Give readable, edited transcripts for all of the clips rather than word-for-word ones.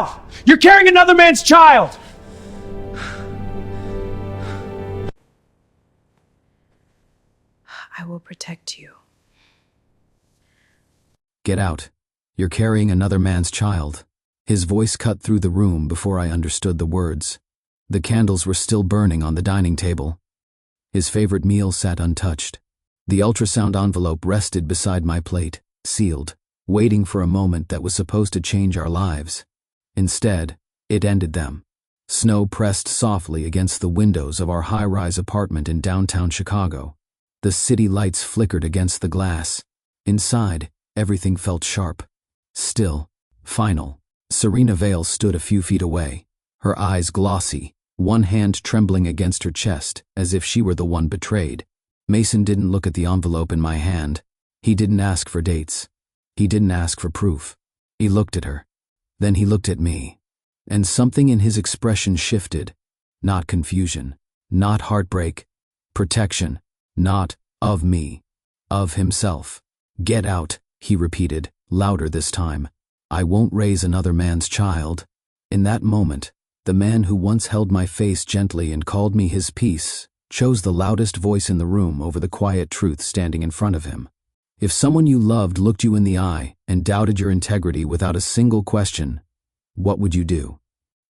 yourself! You're carrying another man's child! I will protect you. Get out. You're carrying another man's child. His voice cut through the room before I understood the words. The candles were still burning on the dining table. His favorite meal sat untouched. The ultrasound envelope rested beside my plate, sealed, waiting for a moment that was supposed to change our lives. Instead, it ended them. Snow pressed softly against the windows of our high-rise apartment in downtown Chicago. The city lights flickered against the glass. Inside, everything felt sharp, still, final. Serena Vale stood a few feet away, her eyes glossy, one hand trembling against her chest as if she were the one betrayed. Mason didn't look at the envelope in my hand. He didn't ask for dates. He didn't ask for proof. He looked at her. Then he looked at me. And something in his expression shifted. Not confusion, not heartbreak, protection, not of me, of himself. Get out, he repeated, louder this time. I won't raise another man's child. In that moment, the man who once held my face gently and called me his peace chose the loudest voice in the room over the quiet truth standing in front of him. If someone you loved looked you in the eye and doubted your integrity without a single question, what would you do?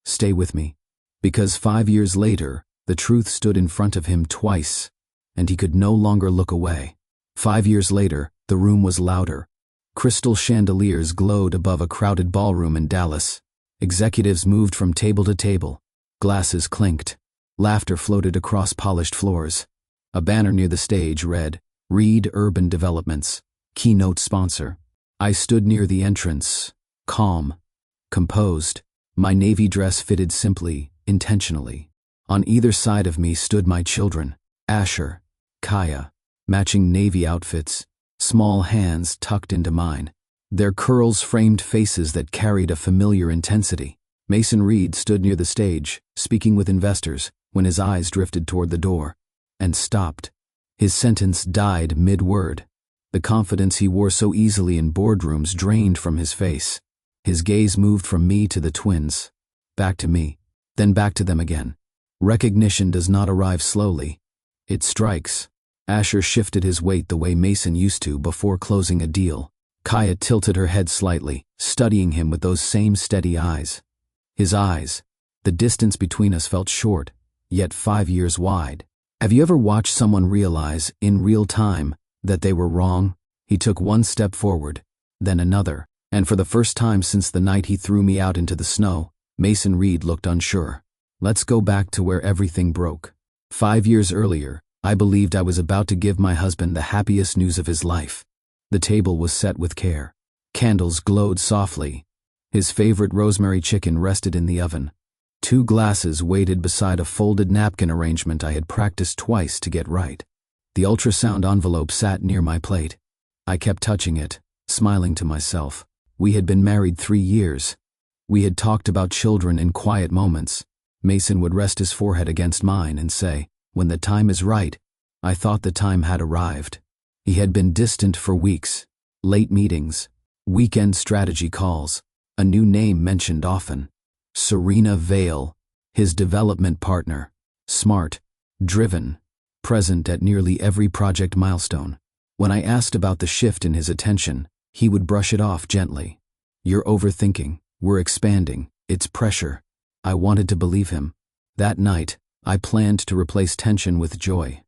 Stay with me. Because 5 years later, the truth stood in front of him twice, and he could no longer look away. 5 years later, the room was louder. Crystal chandeliers glowed above a crowded ballroom in Dallas. Executives moved from table to table. Glasses clinked. Laughter floated across polished floors. A banner near the stage read, "Reed Urban Developments, Keynote Sponsor." I stood near the entrance, calm, composed. My navy dress fitted simply, intentionally. On either side of me stood my children, Asher, Kaya, matching navy outfits, small hands tucked into mine. Their curls framed faces that carried a familiar intensity. Mason Reed stood near the stage, speaking with investors, when his eyes drifted toward the door, and stopped. His sentence died mid-word. The confidence he wore so easily in boardrooms drained from his face. His gaze moved from me to the twins, back to me, then back to them again. Recognition does not arrive slowly. It strikes. Asher shifted his weight the way Mason used to before closing a deal. Kaya tilted her head slightly, studying him with those same steady eyes. His eyes. The distance between us felt short, yet 5 years wide. Have you ever watched someone realize, in real time, that they were wrong? He took one step forward, then another, and for the first time since the night he threw me out into the snow, Mason Reed looked unsure. Let's go back to where everything broke. 5 years earlier, I believed I was about to give my husband the happiest news of his life. The table was set with care. Candles glowed softly. His favorite rosemary chicken rested in the oven. 2 glasses waited beside a folded napkin arrangement I had practiced twice to get right. The ultrasound envelope sat near my plate. I kept touching it, smiling to myself. We had been married 3 years. We had talked about children in quiet moments. Mason would rest his forehead against mine and say, "When the time is right." I thought the time had arrived. He had been distant for weeks. Late meetings, weekend strategy calls, a new name mentioned often. Serena Vale, his development partner. Smart, driven, present at nearly every project milestone. When I asked about the shift in his attention, he would brush it off gently. "You're overthinking. We're expanding. It's pressure." I wanted to believe him. That night, I planned to replace tension with joy.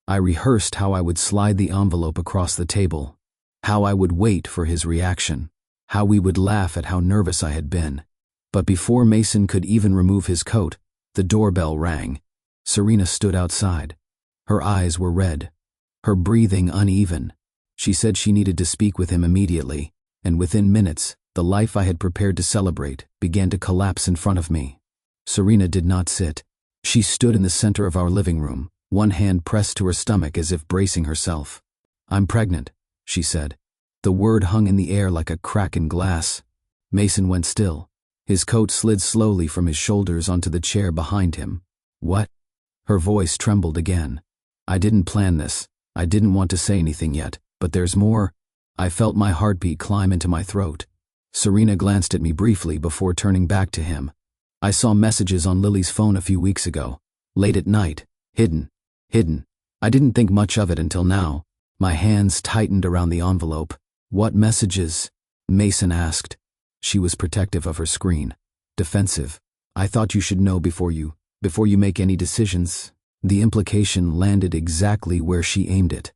I rehearsed how I would slide the envelope across the table, how I would wait for his reaction, how we would laugh at how nervous I had been. But before Mason could even remove his coat, the doorbell rang. Serena stood outside. Her eyes were red, her breathing uneven. She said she needed to speak with him immediately, and within minutes, the life I had prepared to celebrate began to collapse in front of me. Serena did not sit. She stood in the center of our living room, one hand pressed to her stomach as if bracing herself. "I'm pregnant," she said. The word hung in the air like a crack in glass. Mason went still. His coat slid slowly from his shoulders onto the chair behind him. "What?" Her voice trembled again. "I didn't plan this. I didn't want to say anything yet, but there's more." I felt my heartbeat climb into my throat. Serena glanced at me briefly before turning back to him. I saw messages on Lily's phone a few weeks ago. Late at night. Hidden. I didn't think much of it until now. My hands tightened around the envelope. What messages? Mason asked. She was protective of her screen. Defensive. I thought you should know before you make any decisions. The implication landed exactly where she aimed it.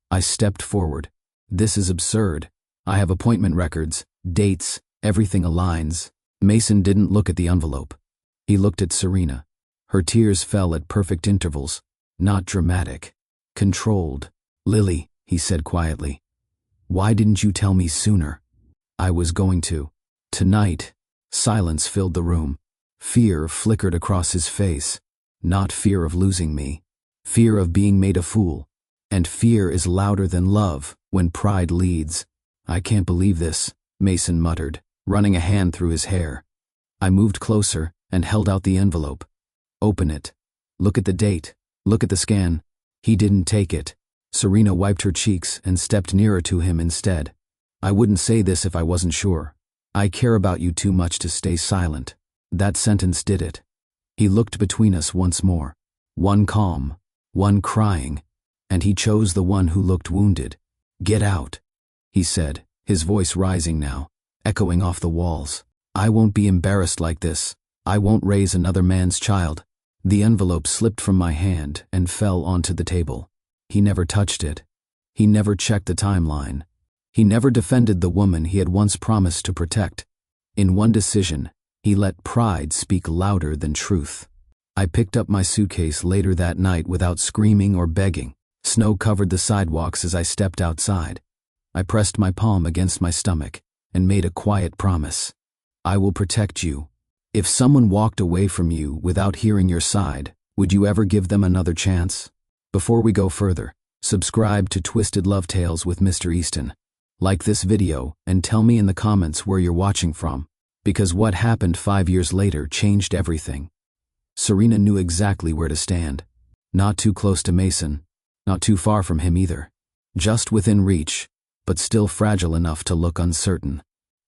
I stepped forward. This is absurd. I have appointment records, dates, everything aligns. Mason didn't look at the envelope. He looked at Serena. Her tears fell at perfect intervals. Not dramatic. Controlled. Lily, he said quietly. Why didn't you tell me sooner? I was going to. Tonight. Silence filled the room. Fear flickered across his face. Not fear of losing me. Fear of being made a fool. And fear is louder than love when pride leads. I can't believe this, Mason muttered, running a hand through his hair. I moved closer and held out the envelope. Open it. Look at the date. Look at the scan. He didn't take it. Serena wiped her cheeks and stepped nearer to him instead. I wouldn't say this if I wasn't sure. I care about you too much to stay silent. That sentence did it. He looked between us once more. One calm, one crying, and he chose the one who looked wounded. Get out, he said, his voice rising now, echoing off the walls. I won't be embarrassed like this. I won't raise another man's child. The envelope slipped from my hand and fell onto the table. He never touched it. He never checked the timeline. He never defended the woman he had once promised to protect. In one decision, he let pride speak louder than truth. I picked up my suitcase later that night without screaming or begging. Snow covered the sidewalks as I stepped outside. I pressed my palm against my stomach and made a quiet promise. I will protect you. If someone walked away from you without hearing your side, would you ever give them another chance? Before we go further, subscribe to Twisted Love Tales with Mr. Easton. Like this video and tell me in the comments where you're watching from, because what happened 5 years later changed everything. Serena knew exactly where to stand. Not too close to Mason, not too far from him either. Just within reach, but still fragile enough to look uncertain.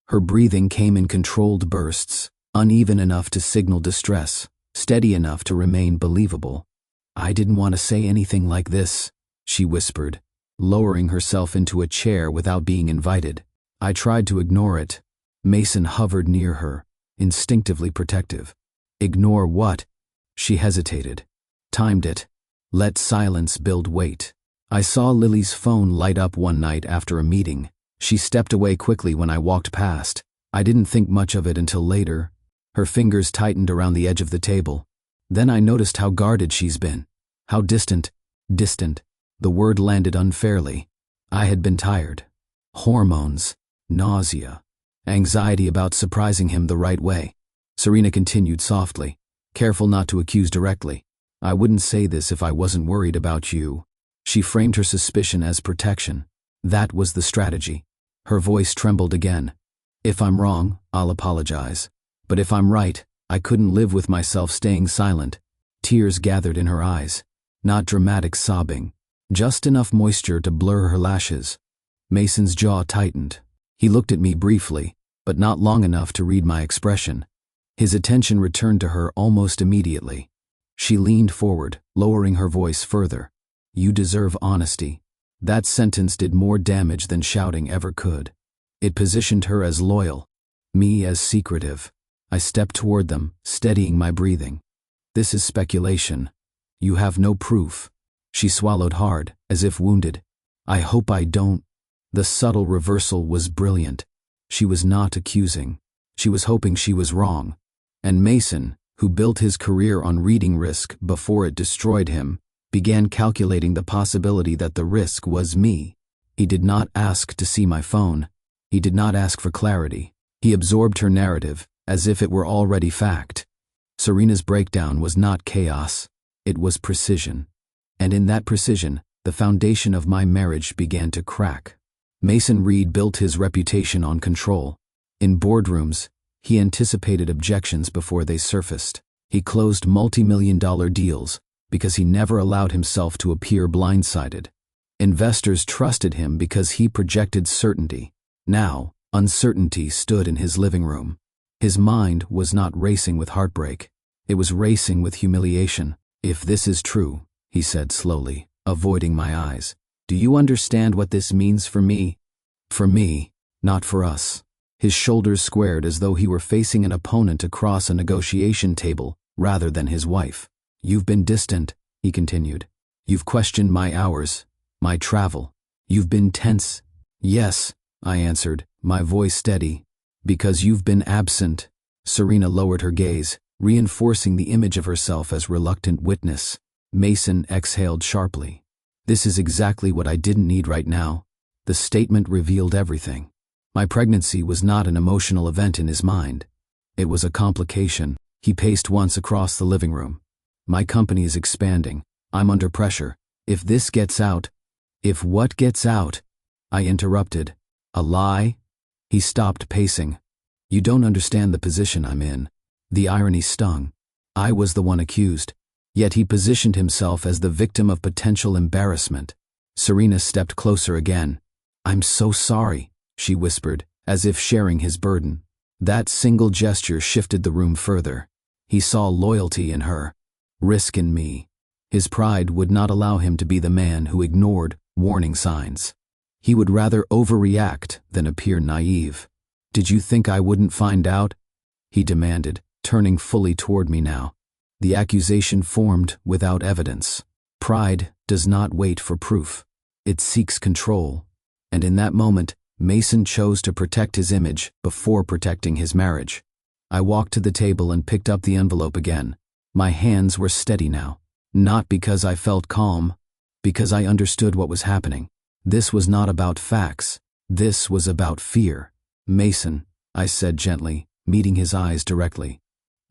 Her breathing came in controlled bursts, uneven enough to signal distress, steady enough to remain believable. I didn't want to say anything like this, she whispered, lowering herself into a chair without being invited. I tried to ignore it. Mason hovered near her, instinctively protective. Ignore what? She hesitated. Timed it. Let silence build weight. I saw Lily's phone light up one night after a meeting. She stepped away quickly when I walked past. I didn't think much of it until later. Her fingers tightened around the edge of the table. Then I noticed how guarded she's been. How distant. The word landed unfairly. I had been tired. Hormones. Nausea. Anxiety about surprising him the right way. Serena continued softly, careful not to accuse directly. I wouldn't say this if I wasn't worried about you. She framed her suspicion as protection. That was the strategy. Her voice trembled again. If I'm wrong, I'll apologize. But if I'm right, I couldn't live with myself staying silent. Tears gathered in her eyes. Not dramatic sobbing. Just enough moisture to blur her lashes. Mason's jaw tightened. He looked at me briefly, but not long enough to read my expression. His attention returned to her almost immediately. She leaned forward, lowering her voice further. You deserve honesty. That sentence did more damage than shouting ever could. It positioned her as loyal, me as secretive. I stepped toward them, steadying my breathing. This is speculation. You have no proof. She swallowed hard, as if wounded. I hope I don't. The subtle reversal was brilliant. She was not accusing. She was hoping she was wrong. And Mason, who built his career on reading risk before it destroyed him, began calculating the possibility that the risk was me. He did not ask to see my phone. He did not ask for clarity. He absorbed her narrative, as if it were already fact. Serena's breakdown was not chaos. It was precision. And in that precision, the foundation of my marriage began to crack. Mason Reed built his reputation on control. In boardrooms, he anticipated objections before they surfaced. He closed multi-million-dollar deals because he never allowed himself to appear blindsided. Investors trusted him because he projected certainty. Now, Uncertainty stood in his living room. His mind was not racing with heartbreak. It was racing with humiliation. "If this is true," he said slowly, avoiding my eyes, "do you understand what this means for me? For me, not for us." His shoulders squared as though he were facing an opponent across a negotiation table rather than his wife. "You've been distant," he continued. "You've questioned my hours, my travel. You've been tense." "Yes," I answered, my voice steady. "Because you've been absent." Serena lowered her gaze, reinforcing the image of herself as reluctant witness. Mason exhaled sharply. "This is exactly what I didn't need right now." The statement revealed everything. My pregnancy was not an emotional event in his mind. It was a complication. He paced once across the living room. "My company is expanding. I'm under pressure. If this gets out—" "If what gets out?" I interrupted. "A lie?" He stopped pacing. "You don't understand the position I'm in." The irony stung. I was the one accused. Yet he positioned himself as the victim of potential embarrassment. Serena stepped closer again. "I'm so sorry," she whispered, as if sharing his burden. That single gesture shifted the room further. He saw loyalty in her, risk in me. His pride would not allow him to be the man who ignored warning signs. He would rather overreact than appear naive. "Did you think I wouldn't find out?" he demanded, turning fully toward me now. The accusation formed without evidence. Pride does not wait for proof. It seeks control. And in that moment, Mason chose to protect his image before protecting his marriage. I walked to the table and picked up the envelope again. My hands were steady now. Not because I felt calm, because I understood what was happening. This was not about facts. This was about fear. "Mason," I said gently, meeting his eyes directly.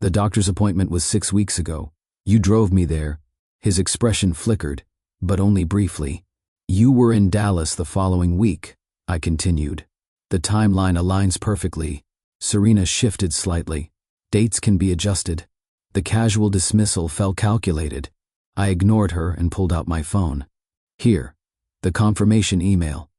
"The doctor's appointment was 6 weeks ago. You drove me there." His expression flickered, but only briefly. "You were in Dallas the following week," I continued. "The timeline aligns perfectly." Serena shifted slightly. "Dates can be adjusted." The casual dismissal felt calculated. I ignored her and pulled out my phone. "Here, the confirmation email.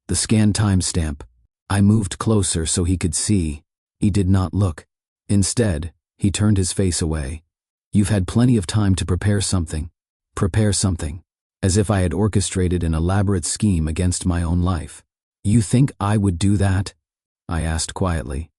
The scanned timestamp." I moved closer so he could see. He did not look. Instead, he turned his face away. "You've had plenty of time to prepare something." Prepare something. As if I had orchestrated an elaborate scheme against my own life. "You think I would do that?" I asked quietly.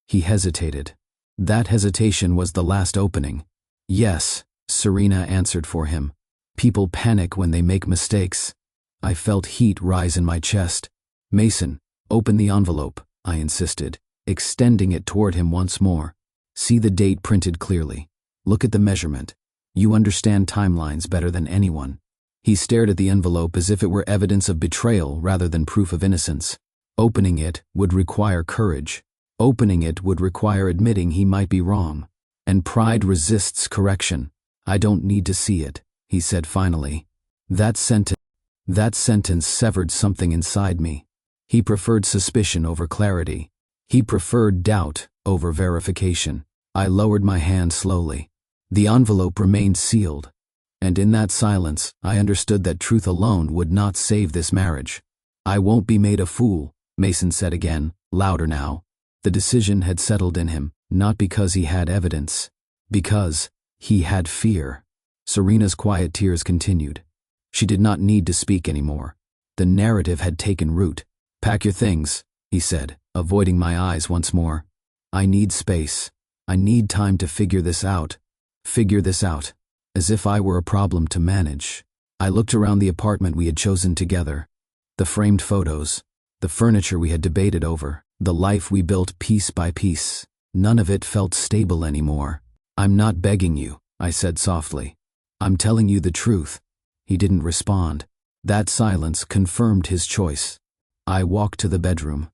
He hesitated. That hesitation was the last opening. "Yes," Serena answered for him. "People panic when they make mistakes." I felt heat rise in my chest. "Mason, open the envelope," I insisted, extending it toward him once more. "See the date printed clearly. Look at the measurement. You understand timelines better than anyone." He stared at the envelope as if it were evidence of betrayal rather than proof of innocence. Opening it would require courage. Opening it would require admitting he might be wrong. And pride resists correction. "I don't need to see it," he said finally. That sentence severed something inside me. He preferred suspicion over clarity. He preferred doubt over verification. I lowered my hand slowly. The envelope remained sealed. And in that silence, I understood that truth alone would not save this marriage. "I won't be made a fool," Mason said again, louder now. The decision had settled in him, not because he had evidence, because he had fear. Serena's quiet tears continued. She did not need to speak anymore. The narrative had taken root. "Pack your things," he said, avoiding my eyes once more. "I need space. I need time to figure this out." Figure this out. As if I were a problem to manage. I looked around the apartment we had chosen together. The framed photos, the furniture we had debated over, the life we built piece by piece. None of it felt stable anymore. "I'm not begging you," I said softly. "I'm telling you the truth." He didn't respond. That silence confirmed his choice. I walked to the bedroom.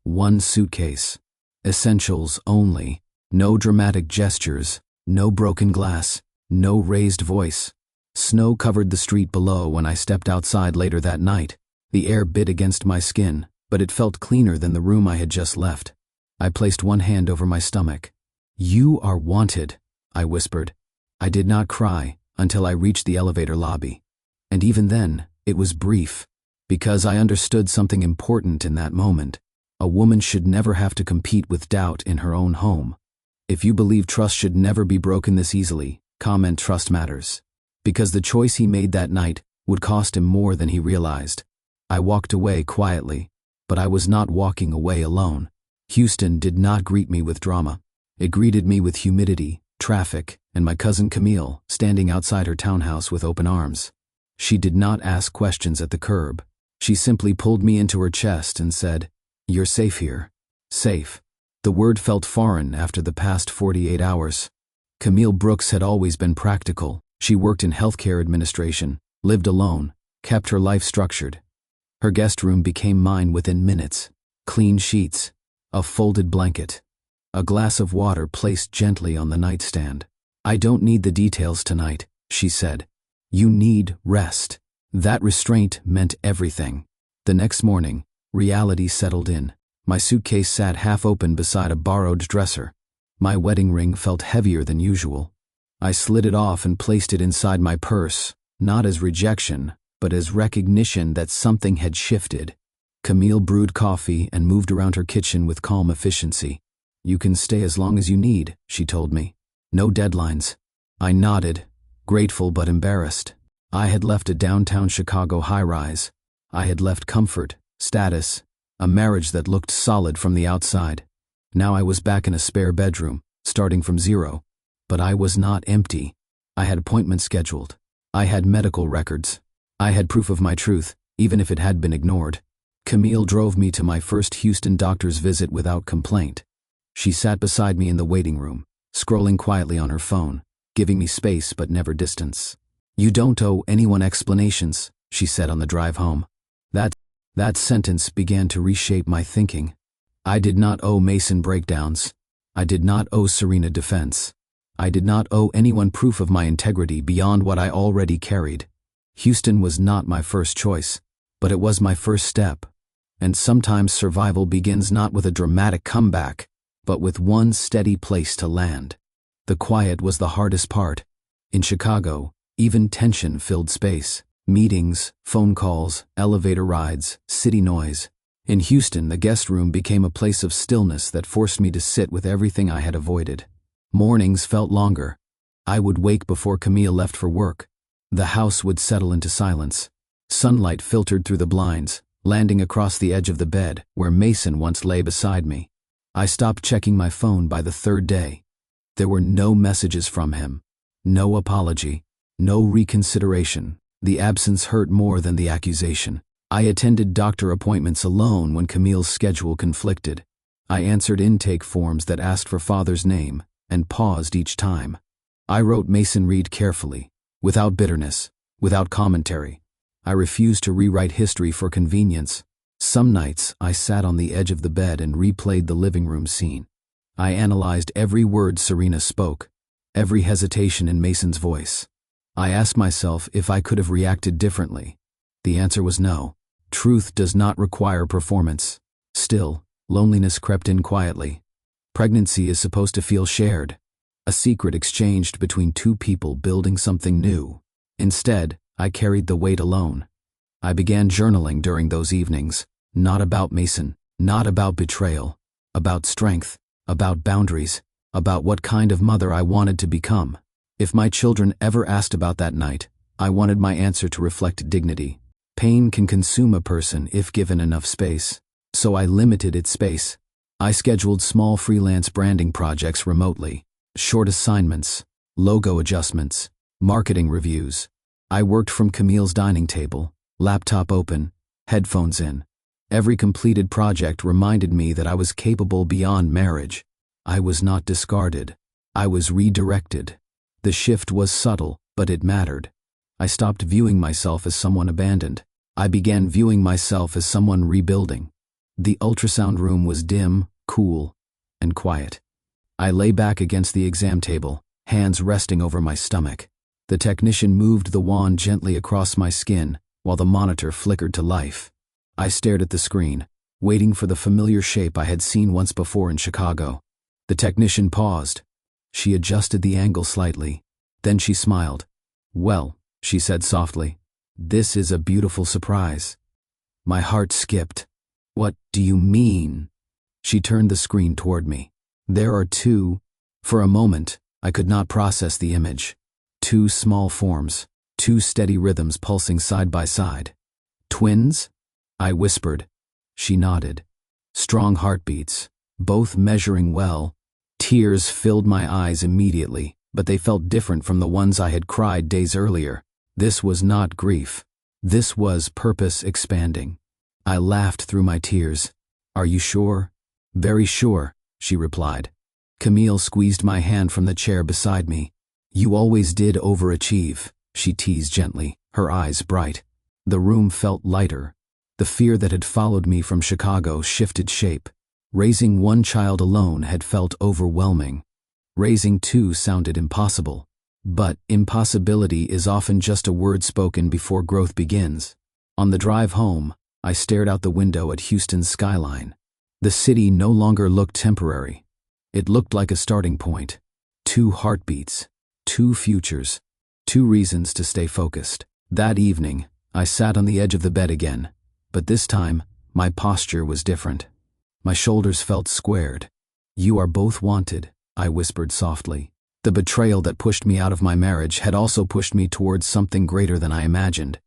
One suitcase. Essentials only. No dramatic gestures. No broken glass. No raised voice. Snow covered the street below when I stepped outside later that night. The air bit against my skin, but it felt cleaner than the room I had just left. I placed one hand over my stomach. "You are wanted," I whispered. I did not cry until I reached the elevator lobby. And even then, it was brief, because I understood something important in that moment. A woman should never have to compete with doubt in her own home. If you believe trust should never be broken this easily, comment trust matters. Because the choice he made that night would cost him more than he realized. I walked away quietly, but I was not walking away alone. Houston did not greet me with drama. It greeted me with humidity, traffic, and my cousin Camille standing outside her townhouse with open arms. She did not ask questions at the curb. She simply pulled me into her chest and said, "You're safe here." Safe. The word felt foreign after the past 48 hours. Camille Brooks had always been practical. She worked in healthcare administration, lived alone, kept her life structured. Her guest room became mine within minutes. Clean sheets, a folded blanket, a glass of water placed gently on the nightstand. "I don't need the details tonight," she said. "You need rest." That restraint meant everything. The next morning, reality settled in. My suitcase sat half open beside a borrowed dresser. My wedding ring felt heavier than usual. I slid it off and placed it inside my purse, not as rejection, but as recognition that something had shifted. Camille brewed coffee and moved around her kitchen with calm efficiency. "You can stay as long as you need," she told me. "No deadlines." I nodded, grateful but embarrassed. I had left a downtown Chicago high-rise. I had left comfort, status, a marriage that looked solid from the outside. Now I was back in a spare bedroom, starting from zero. But I was not empty. I had appointments scheduled. I had medical records. I had proof of my truth, even if it had been ignored. Camille drove me to my first Houston doctor's visit without complaint. She sat beside me in the waiting room, scrolling quietly on her phone, giving me space but never distance. "You don't owe anyone explanations," she said on the drive home. That sentence began to reshape my thinking. I did not owe Mason breakdowns. I did not owe Serena defense. I did not owe anyone proof of my integrity beyond what I already carried. Houston was not my first choice, but it was my first step. And sometimes survival begins not with a dramatic comeback, but with one steady place to land. The quiet was the hardest part. In Chicago, even tension filled space. Meetings, phone calls, elevator rides, city noise. In Houston, the guest room became a place of stillness that forced me to sit with everything I had avoided. Mornings felt longer. I would wake before Camille left for work. The house would settle into silence. Sunlight filtered through the blinds, landing across the edge of the bed where Mason once lay beside me. I stopped checking my phone by the third day. There were no messages from him, no apology, no reconsideration. The absence hurt more than the accusation. I attended doctor appointments alone when Camille's schedule conflicted. I answered intake forms that asked for father's name and paused each time. I wrote Mason Reed carefully, without bitterness, without commentary. I refused to rewrite history for convenience. Some nights I sat on the edge of the bed and replayed the living room scene. I analyzed every word Serena spoke, every hesitation in Mason's voice. I asked myself if I could have reacted differently. The answer was no. Truth does not require performance. Still, loneliness crept in quietly. Pregnancy is supposed to feel shared, a secret exchanged between two people building something new. Instead, I carried the weight alone. I began journaling during those evenings, not about Mason, not about betrayal, about strength, about boundaries, about what kind of mother I wanted to become. If my children ever asked about that night, I wanted my answer to reflect dignity. Pain can consume a person if given enough space, so I limited its space. I scheduled small freelance branding projects remotely, short assignments, logo adjustments, marketing reviews. I worked from Camille's dining table, laptop open, headphones in. Every completed project reminded me that I was capable beyond marriage. I was not discarded. I was redirected. The shift was subtle, but it mattered. I stopped viewing myself as someone abandoned. I began viewing myself as someone rebuilding. The ultrasound room was dim, cool, and quiet. I lay back against the exam table, hands resting over my stomach. The technician moved the wand gently across my skin while the monitor flickered to life. I stared at the screen, waiting for the familiar shape I had seen once before in Chicago. The technician paused. She adjusted the angle slightly. Then she smiled. "Well," she said softly, "this is a beautiful surprise." My heart skipped. What do you mean? She turned the screen toward me. There are two. For a moment, I could not process the image. Two small forms, two steady rhythms pulsing side by side. Twins? I whispered. She nodded. Strong heartbeats, both measuring well. Tears filled my eyes immediately, but they felt different from the ones I had cried days earlier. This was not grief. This was purpose expanding. I laughed through my tears. Are you sure? Very sure, she replied. Camille squeezed my hand from the chair beside me. You always did overachieve, she teased gently, her eyes bright. The room felt lighter. The fear that had followed me from Chicago shifted shape. Raising one child alone had felt overwhelming. Raising two sounded impossible. But impossibility is often just a word spoken before growth begins. On the drive home, I stared out the window at Houston's skyline. The city no longer looked temporary. It looked like a starting point. Two heartbeats, two futures, two reasons to stay focused. That evening, I sat on the edge of the bed again, but this time, my posture was different. My shoulders felt squared. You are both wanted, I whispered softly. The betrayal that pushed me out of my marriage had also pushed me towards something greater than I imagined.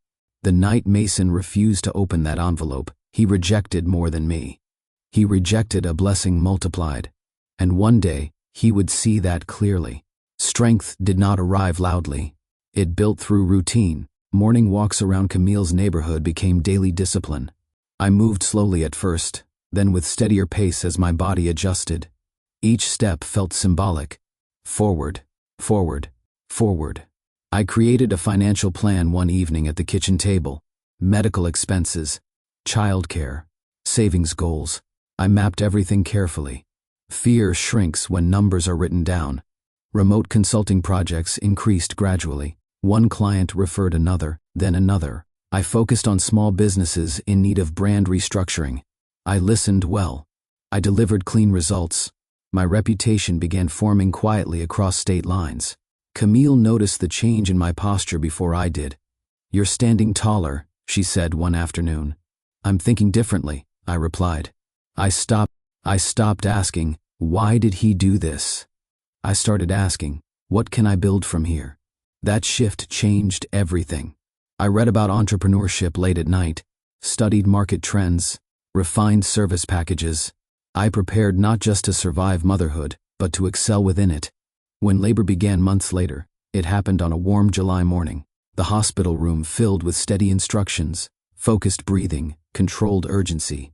The night Mason refused to open that envelope, he rejected more than me. He rejected a blessing multiplied. And one day, he would see that clearly. Strength did not arrive loudly. It built through routine. Morning walks around Camille's neighborhood became daily discipline. I moved slowly at first, then with steadier pace as my body adjusted. Each step felt symbolic. Forward, forward, forward. I created a financial plan one evening at the kitchen table. Medical expenses, childcare, savings goals. I mapped everything carefully. Fear shrinks when numbers are written down. Remote consulting projects increased gradually. One client referred another, then another. I focused on small businesses in need of brand restructuring. I listened well. I delivered clean results. My reputation began forming quietly across state lines. Camille noticed the change in my posture before I did. You're standing taller, she said one afternoon. I'm thinking differently, I replied. I stopped asking, why did he do this? I started asking, what can I build from here? That shift changed everything. I read about entrepreneurship late at night, studied market trends, refined service packages. I prepared not just to survive motherhood, but to excel within it. When labor began months later, it happened on a warm July morning. The hospital room filled with steady instructions, focused breathing, controlled urgency.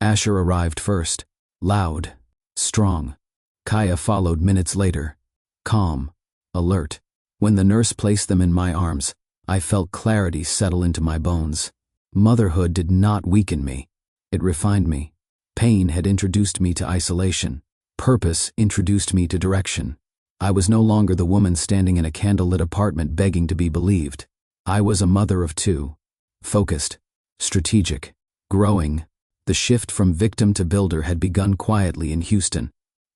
Asher arrived first, loud, strong. Kaya followed minutes later, calm, alert. When the nurse placed them in my arms, I felt clarity settle into my bones. Motherhood did not weaken me. It refined me. Pain had introduced me to isolation. Purpose introduced me to direction. I was no longer the woman standing in a candlelit apartment begging to be believed. I was a mother of two. Focused, strategic, growing. The shift from victim to builder had begun quietly in Houston,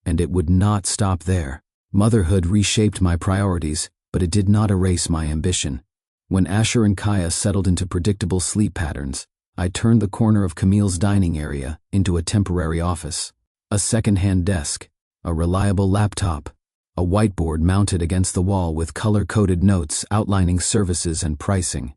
and it would not stop there. Motherhood reshaped my priorities, but it did not erase my ambition. When Asher and Kaya settled into predictable sleep patterns, I turned the corner of Camille's dining area into a temporary office. A second-hand desk, a reliable laptop, a whiteboard mounted against the wall with color-coded notes outlining services and pricing.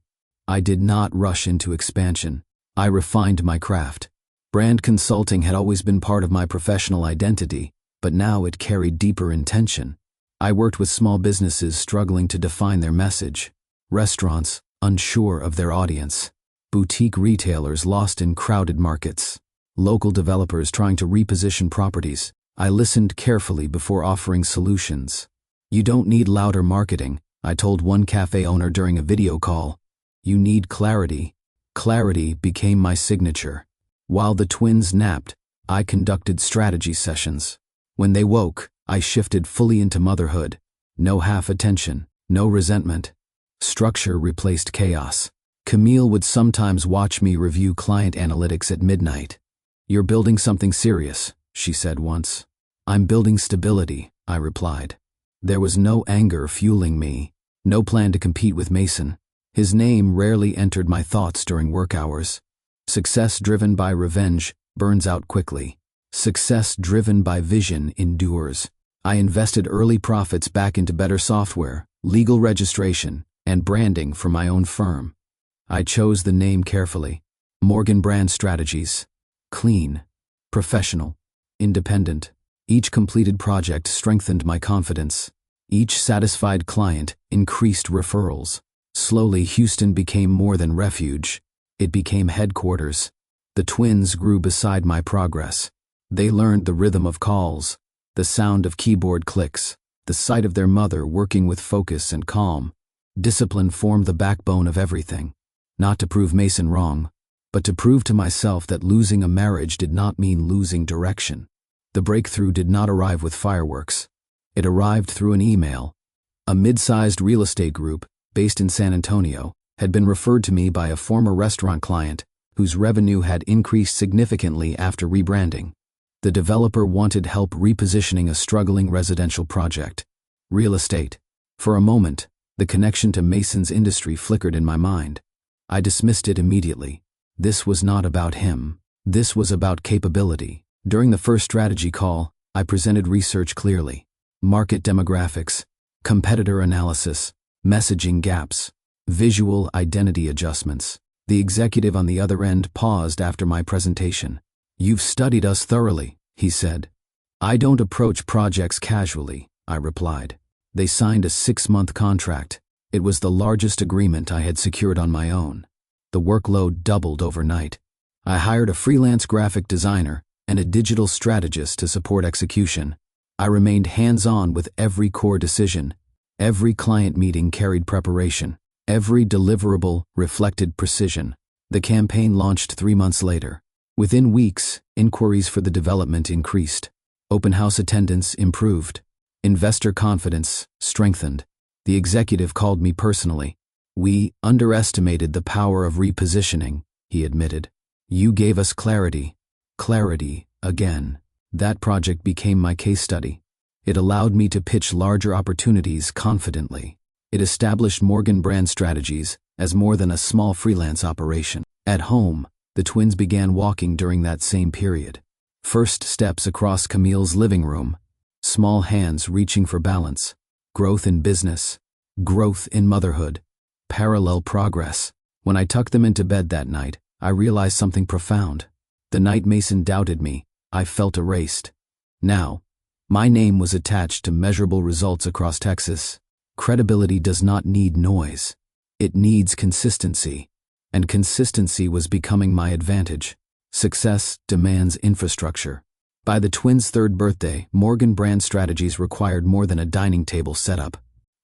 I did not rush into expansion. I refined my craft. Brand consulting had always been part of my professional identity, but now it carried deeper intention. I worked with small businesses struggling to define their message, restaurants unsure of their audience, boutique retailers lost in crowded markets, local developers trying to reposition properties. I listened carefully before offering solutions. You don't need louder marketing, I told one cafe owner during a video call. You need clarity. Clarity became my signature. While the twins napped, I conducted strategy sessions. When they woke, I shifted fully into motherhood. No half attention, no resentment. Structure replaced chaos. Camille would sometimes watch me review client analytics at midnight. You're building something serious, she said once. I'm building stability, I replied. There was no anger fueling me, no plan to compete with Mason. His name rarely entered my thoughts during work hours. Success driven by revenge burns out quickly. Success driven by vision endures. I invested early profits back into better software, legal registration, and branding for my own firm. I chose the name carefully. Morgan Brand Strategies. Clean, professional, independent. Each completed project strengthened my confidence. Each satisfied client increased referrals. Slowly, Houston became more than refuge. It became headquarters. The twins grew beside my progress. They learned the rhythm of calls, the sound of keyboard clicks, the sight of their mother working with focus and calm. Discipline formed the backbone of everything. Not to prove Mason wrong, but to prove to myself that losing a marriage did not mean losing direction. The breakthrough did not arrive with fireworks. It arrived through an email. A mid-sized real estate group, based in San Antonio, had been referred to me by a former restaurant client whose revenue had increased significantly after rebranding. The developer wanted help repositioning a struggling residential project. Real estate. For a moment, the connection to Mason's industry flickered in my mind. I dismissed it immediately. This was not about him. This was about capability. During the first strategy call, I presented research clearly. Market demographics, competitor analysis, messaging gaps, visual identity adjustments. The executive on the other end paused after my presentation. "You've studied us thoroughly," he said. "I don't approach projects casually," I replied. They signed a 6-month contract. It was the largest agreement I had secured on my own. The workload doubled overnight. I hired a freelance graphic designer and a digital strategist to support execution. I remained hands-on with every core decision. Every client meeting carried preparation. Every deliverable reflected precision. The campaign launched 3 months later. Within weeks, inquiries for the development increased. Open house attendance improved. Investor confidence strengthened. The executive called me personally. "We underestimated the power of repositioning," he admitted. "You gave us clarity. Clarity again." That project became my case study. It allowed me to pitch larger opportunities confidently. It established Morgan Brand Strategies as more than a small freelance operation. At home, the twins began walking during that same period. First steps across Camille's living room, small hands reaching for balance, growth in business, growth in motherhood, parallel progress. When I tucked them into bed that night, I realized something profound. The night Mason doubted me, I felt erased. Now, my name was attached to measurable results across Texas. Credibility does not need noise. It needs consistency. And consistency was becoming my advantage. Success demands infrastructure. By the twins' 3rd birthday, Morgan Brand Strategies required more than a dining table setup.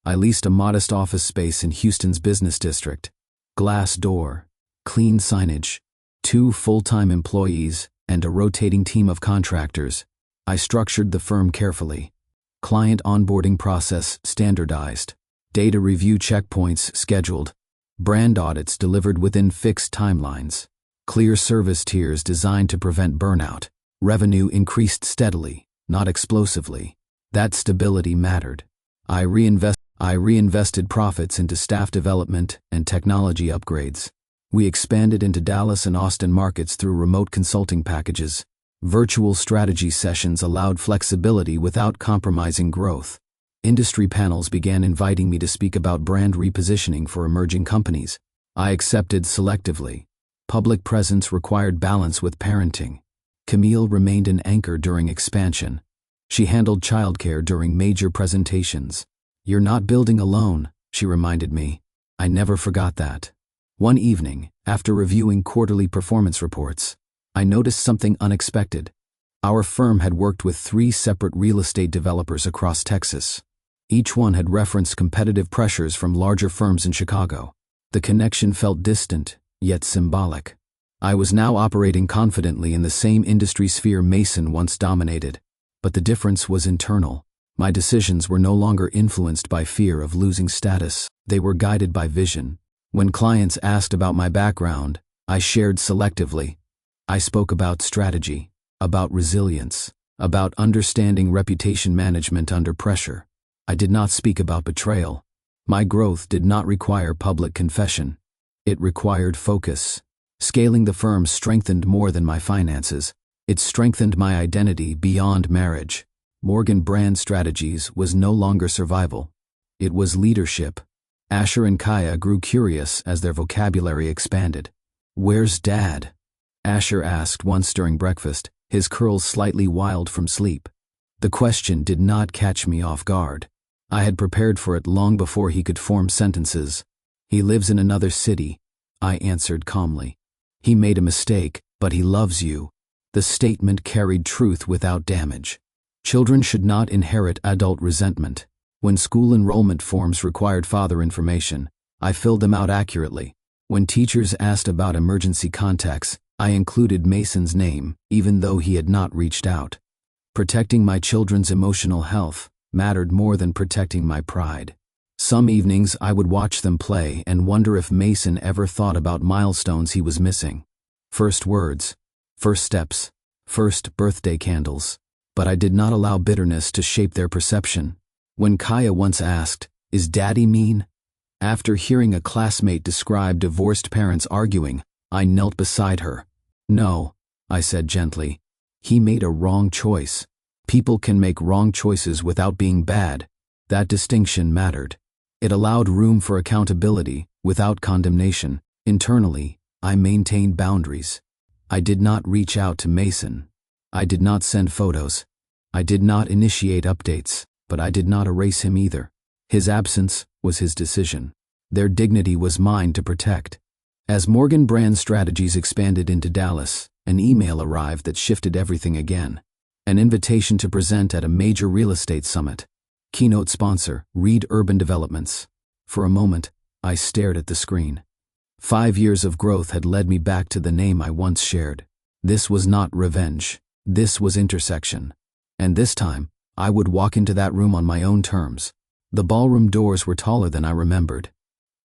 I leased a modest office space in Houston's business district. Glass door, clean signage, 2 full-time employees, and a rotating team of contractors. I structured the firm carefully. Client onboarding process standardized. Data review checkpoints scheduled. Brand audits delivered within fixed timelines. Clear service tiers designed to prevent burnout. Revenue increased steadily, not explosively. That stability mattered. I reinvested profits into staff development and technology upgrades. We expanded into Dallas and Austin markets through remote consulting packages. Virtual strategy sessions allowed flexibility without compromising growth. Industry panels began inviting me to speak about brand repositioning for emerging companies. I accepted selectively. Public presence required balance with parenting. Camille remained an anchor during expansion. She handled childcare during major presentations. "You're not building alone," she reminded me. I never forgot that. One evening, after reviewing quarterly performance reports, I noticed something unexpected. Our firm had worked with 3 separate real estate developers across Texas. Each one had referenced competitive pressures from larger firms in Chicago. The connection felt distant, yet symbolic. I was now operating confidently in the same industry sphere Mason once dominated, but the difference was internal. My decisions were no longer influenced by fear of losing status. They were guided by vision. When clients asked about my background, I shared selectively. I spoke about strategy, about resilience, about understanding reputation management under pressure. I did not speak about betrayal. My growth did not require public confession. It required focus. Scaling the firm strengthened more than my finances. It strengthened my identity beyond marriage. Morgan Brand Strategies was no longer survival. It was leadership. Asher and Kaya grew curious as their vocabulary expanded. "Where's Dad?" Asher asked once during breakfast, his curls slightly wild from sleep. The question did not catch me off guard. I had prepared for it long before he could form sentences. "He lives in another city," I answered calmly. "He made a mistake, but he loves you." The statement carried truth without damage. Children should not inherit adult resentment. When school enrollment forms required father information, I filled them out accurately. When teachers asked about emergency contacts, I included Mason's name, even though he had not reached out. Protecting my children's emotional health mattered more than protecting my pride. Some evenings I would watch them play and wonder if Mason ever thought about milestones he was missing. First words, first steps, first birthday candles. But I did not allow bitterness to shape their perception. When Kaya once asked, "Is Daddy mean?" After hearing a classmate describe divorced parents arguing, I knelt beside her. "No," I said gently. "He made a wrong choice. People can make wrong choices without being bad." That distinction mattered. It allowed room for accountability without condemnation. Internally, I maintained boundaries. I did not reach out to Mason. I did not send photos. I did not initiate updates, but I did not erase him either. His absence was his decision. Their dignity was mine to protect. As Morgan Brand Strategies expanded into Dallas, an email arrived that shifted everything again. An invitation to present at a major real estate summit. Keynote sponsor, Reed Urban Developments. For a moment, I stared at the screen. 5 years of growth had led me back to the name I once shared. This was not revenge. This was intersection. And this time, I would walk into that room on my own terms. The ballroom doors were taller than I remembered.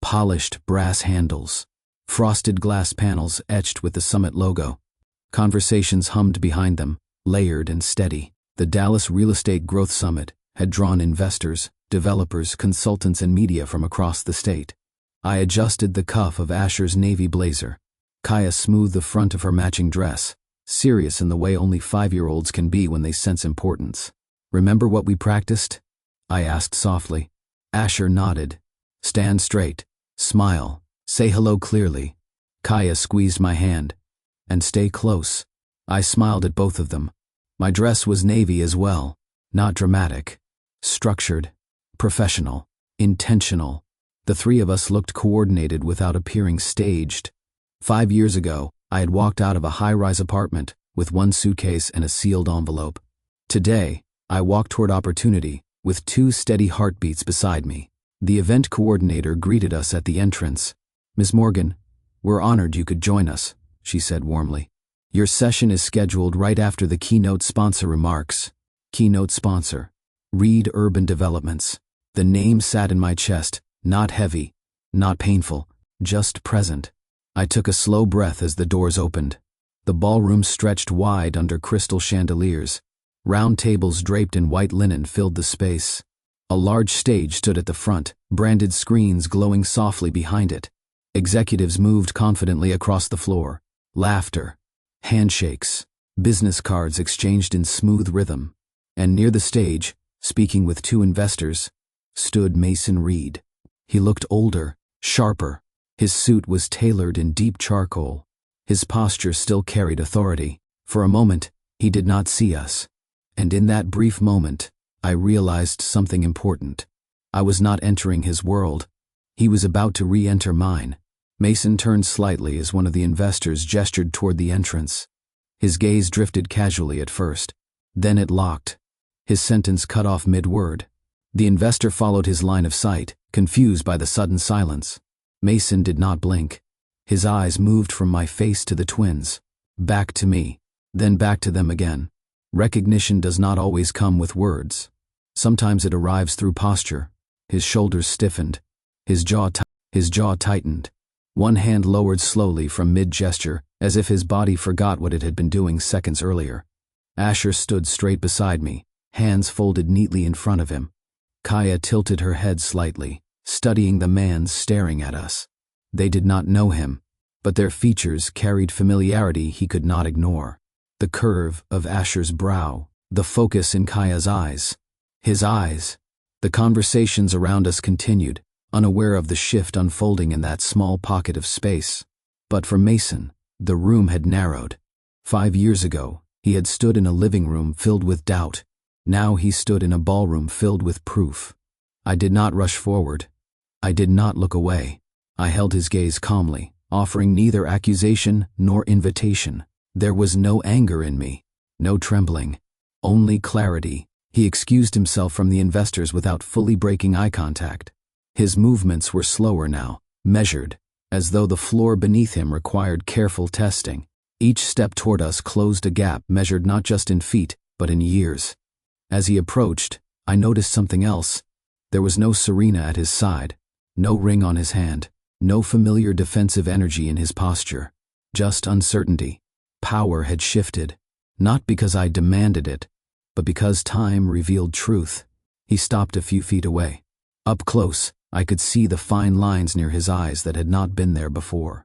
Polished brass handles. Frosted glass panels etched with the summit logo. Conversations hummed behind them, layered and steady. The Dallas Real Estate Growth Summit had drawn investors, developers, consultants, and media from across the state. I adjusted the cuff of Asher's navy blazer. Kaya smoothed the front of her matching dress, serious in the way only 5-year-olds can be when they sense importance. "Remember what we practiced?" I asked softly. Asher nodded. "Stand straight. Smile. Say hello clearly." Kaya squeezed my hand. "And stay close." I smiled at both of them. My dress was navy as well. Not dramatic. Structured. Professional. Intentional. The three of us looked coordinated without appearing staged. 5 years ago, I had walked out of a high-rise apartment with one suitcase and a sealed envelope. Today, I walked toward opportunity with 2 steady heartbeats beside me. The event coordinator greeted us at the entrance. "Ms. Morgan, we're honored you could join us," she said warmly. "Your session is scheduled right after the keynote sponsor remarks." Keynote sponsor. Reed Urban Developments. The name sat in my chest, not heavy, not painful, just present. I took a slow breath as the doors opened. The ballroom stretched wide under crystal chandeliers. Round tables draped in white linen filled the space. A large stage stood at the front, branded screens glowing softly behind it. Executives moved confidently across the floor. Laughter. Handshakes. Business cards exchanged in smooth rhythm. And near the stage, speaking with 2 investors, stood Mason Reed. He looked older, sharper. His suit was tailored in deep charcoal. His posture still carried authority. For a moment, he did not see us. And in that brief moment, I realized something important. I was not entering his world. He was about to re-enter mine. Mason turned slightly as one of the investors gestured toward the entrance. His gaze drifted casually at first. Then it locked. His sentence cut off mid-word. The investor followed his line of sight, confused by the sudden silence. Mason did not blink. His eyes moved from my face to the twins, back to me, then back to them again. Recognition does not always come with words. Sometimes it arrives through posture. His shoulders stiffened. His jaw tightened. One hand lowered slowly from mid-gesture, as if his body forgot what it had been doing seconds earlier. Asher stood straight beside me, hands folded neatly in front of him. Kaya tilted her head slightly, studying the man staring at us. They did not know him, but their features carried familiarity he could not ignore. The curve of Asher's brow, the focus in Kaya's eyes. His eyes. The conversations around us continued, unaware of the shift unfolding in that small pocket of space. But for Mason, the room had narrowed. 5 years ago, he had stood in a living room filled with doubt. Now he stood in a ballroom filled with proof. I did not rush forward. I did not look away. I held his gaze calmly, offering neither accusation nor invitation. There was no anger in me, no trembling, only clarity. He excused himself from the investors without fully breaking eye contact. His movements were slower now, measured, as though the floor beneath him required careful testing. Each step toward us closed a gap measured not just in feet, but in years. As he approached, I noticed something else. There was no Serena at his side, no ring on his hand, no familiar defensive energy in his posture, just uncertainty. Power had shifted, not because I demanded it, but because time revealed truth. He stopped a few feet away. Up close, I could see the fine lines near his eyes that had not been there before.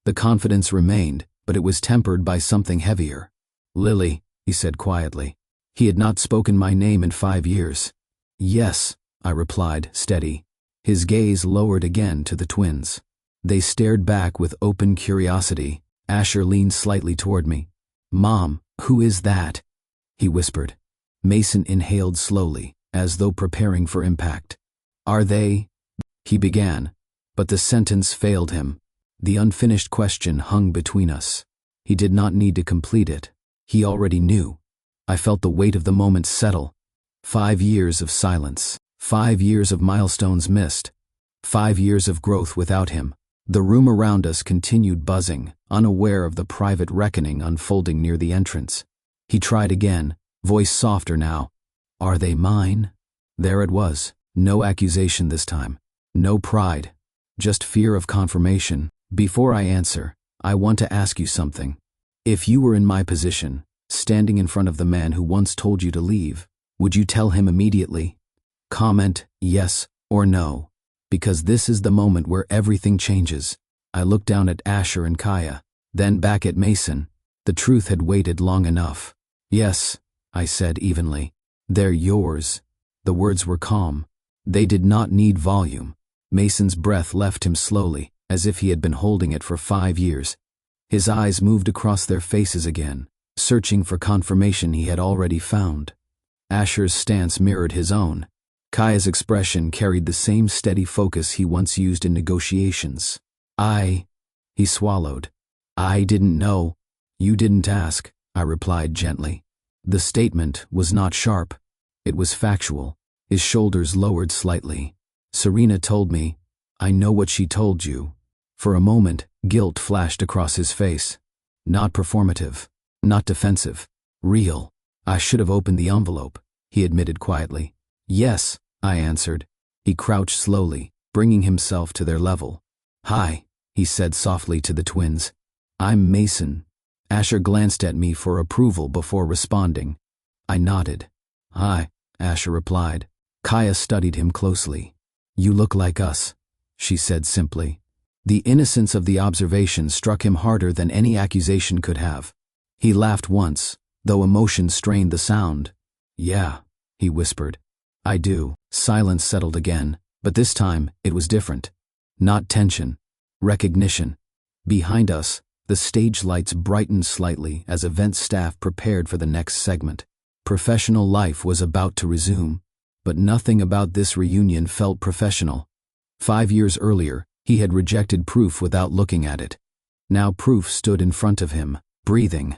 The confidence remained, but it was tempered by something heavier. "Lily," he said quietly. He had not spoken my name in 5 years. "Yes," I replied, steady. His gaze lowered again to the twins. They stared back with open curiosity. Asher leaned slightly toward me. "Mom, who is that?" he whispered. Mason inhaled slowly, as though preparing for impact. "Are they?" he began, but the sentence failed him. The unfinished question hung between us. He did not need to complete it. He already knew. I felt the weight of the moment settle. 5 years of silence. 5 years of milestones missed. 5 years of growth without him. The room around us continued buzzing, unaware of the private reckoning unfolding near the entrance. He tried again, voice softer now. "Are they mine?" There it was. No accusation this time. No pride. Just fear of confirmation. "Before I answer, I want to ask you something. If you were in my position, standing in front of the man who once told you to leave, would you tell him immediately? Comment yes or no, because this is the moment where everything changes." I looked down at Asher and Kaya, then back at Mason. The truth had waited long enough. "Yes," I said evenly. "They're yours." The words were calm. They did not need volume. Mason's breath left him slowly, as if he had been holding it for 5 years. His eyes moved across their faces again, searching for confirmation he had already found. Asher's stance mirrored his own. Kaya's expression carried the same steady focus he once used in negotiations. He swallowed. "I didn't know. You didn't ask," I replied gently. The statement was not sharp. It was factual. His shoulders lowered slightly. "Serena told me. I know what she told you." For a moment, guilt flashed across his face. Not performative. Not defensive. Real. "I should have opened the envelope," he admitted quietly. "Yes," I answered. He crouched slowly, bringing himself to their level. "Hi," he said softly to the twins. "I'm Mason." Asher glanced at me for approval before responding. I nodded. "Hi," Asher replied. Kaya studied him closely. "You look like us," she said simply. The innocence of the observation struck him harder than any accusation could have. He laughed once, though emotion strained the sound. "Yeah," he whispered. "I do." Silence settled again, but this time it was different. Not tension. Recognition. Behind us, the stage lights brightened slightly as event staff prepared for the next segment. Professional life was about to resume, but nothing about this reunion felt professional. 5 years earlier, he had rejected proof without looking at it. Now proof stood in front of him, breathing.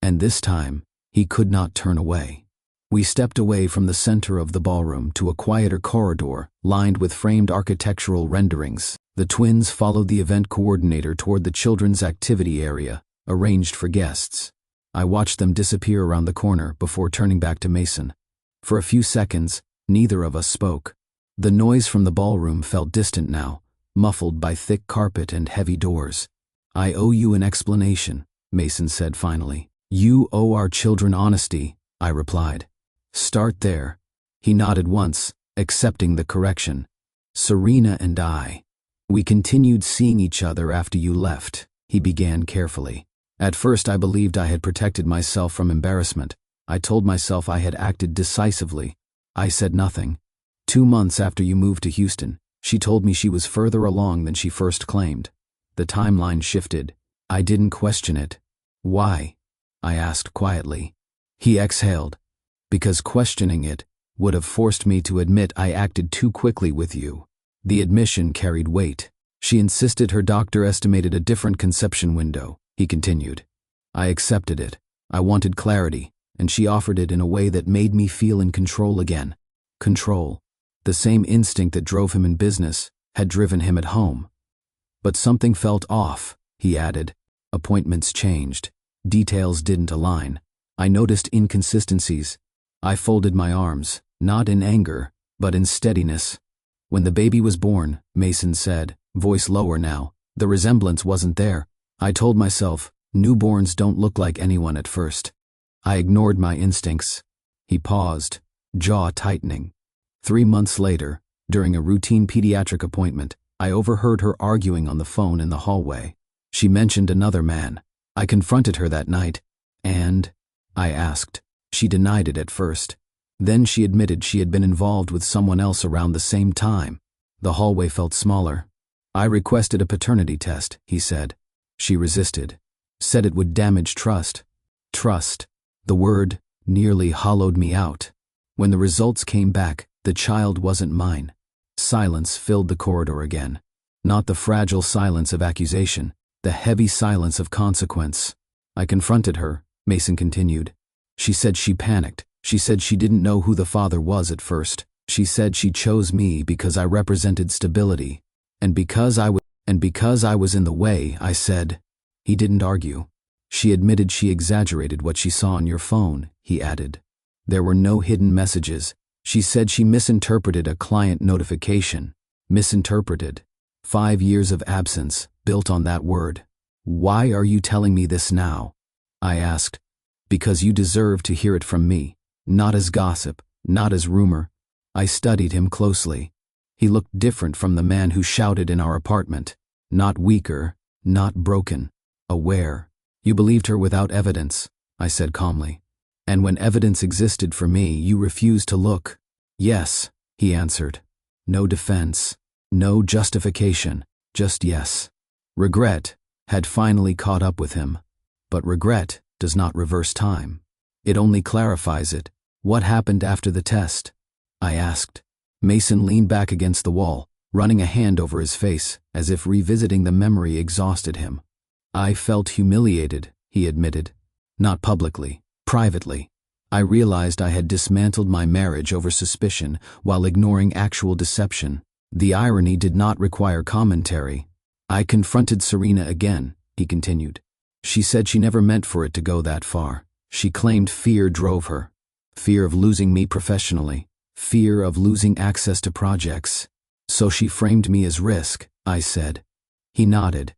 And this time, he could not turn away. We stepped away from the center of the ballroom to a quieter corridor lined with framed architectural renderings. The twins followed the event coordinator toward the children's activity area, arranged for guests. I watched them disappear around the corner before turning back to Mason. For a few seconds, neither of us spoke. The noise from the ballroom felt distant now, muffled by thick carpet and heavy doors. "I owe you an explanation," Mason said finally. "You owe our children honesty," I replied. "Start there." He nodded once, accepting the correction. "Serena and I. We continued seeing each other after you left," he began carefully. At first I believed I had protected myself from embarrassment. I told myself I had acted decisively. I said nothing. 2 months after you moved to Houston, she told me she was further along than she first claimed. The timeline shifted. I didn't question it. Why? I asked quietly. He exhaled. Because questioning it would have forced me to admit I acted too quickly with you. The admission carried weight. She insisted her doctor estimated a different conception window, he continued. I accepted it. I wanted clarity, and she offered it in a way that made me feel in control again. Control. The same instinct that drove him in business had driven him at home. But something felt off, he added. Appointments changed. Details didn't align. I noticed inconsistencies. I folded my arms, not in anger, but in steadiness. When the baby was born, Mason said, voice lower now, the resemblance wasn't there. I told myself, newborns don't look like anyone at first. I ignored my instincts. He paused, jaw tightening. 3 months later, during a routine pediatric appointment, I overheard her arguing on the phone in the hallway. She mentioned another man. I confronted her that night. And? I asked. She denied it at first. Then she admitted she had been involved with someone else around the same time. The hallway felt smaller. I requested a paternity test, he said. She resisted. Said it would damage trust. Trust. The word nearly hollowed me out. When the results came back, the child wasn't mine. Silence filled the corridor again. Not the fragile silence of accusation, the heavy silence of consequence. I confronted her, Mason continued. She said she panicked. She said she didn't know who the father was at first. She said she chose me because I represented stability. And because I was in the way, I said. He didn't argue. She admitted she exaggerated what she saw on your phone, he added. There were no hidden messages. She said she misinterpreted a client notification. Misinterpreted. 5 years of absence, built on that word. Why are you telling me this now? I asked. Because you deserve to hear it from me. Not as gossip, not as rumor. I studied him closely. He looked different from the man who shouted in our apartment. Not weaker, not broken. Aware. You believed her without evidence, I said calmly. And when evidence existed for me, you refused to look. Yes, he answered. No defense. No justification. Just yes. Regret had finally caught up with him. But regret does not reverse time. It only clarifies it. What happened after the test? I asked. Mason leaned back against the wall, running a hand over his face, as if revisiting the memory exhausted him. I felt humiliated, he admitted. Not publicly, privately. I realized I had dismantled my marriage over suspicion while ignoring actual deception. The irony did not require commentary. I confronted Serena again, he continued. She said she never meant for it to go that far. She claimed fear drove her. Fear of losing me professionally. Fear of losing access to projects. So she framed me as risk, I said. He nodded.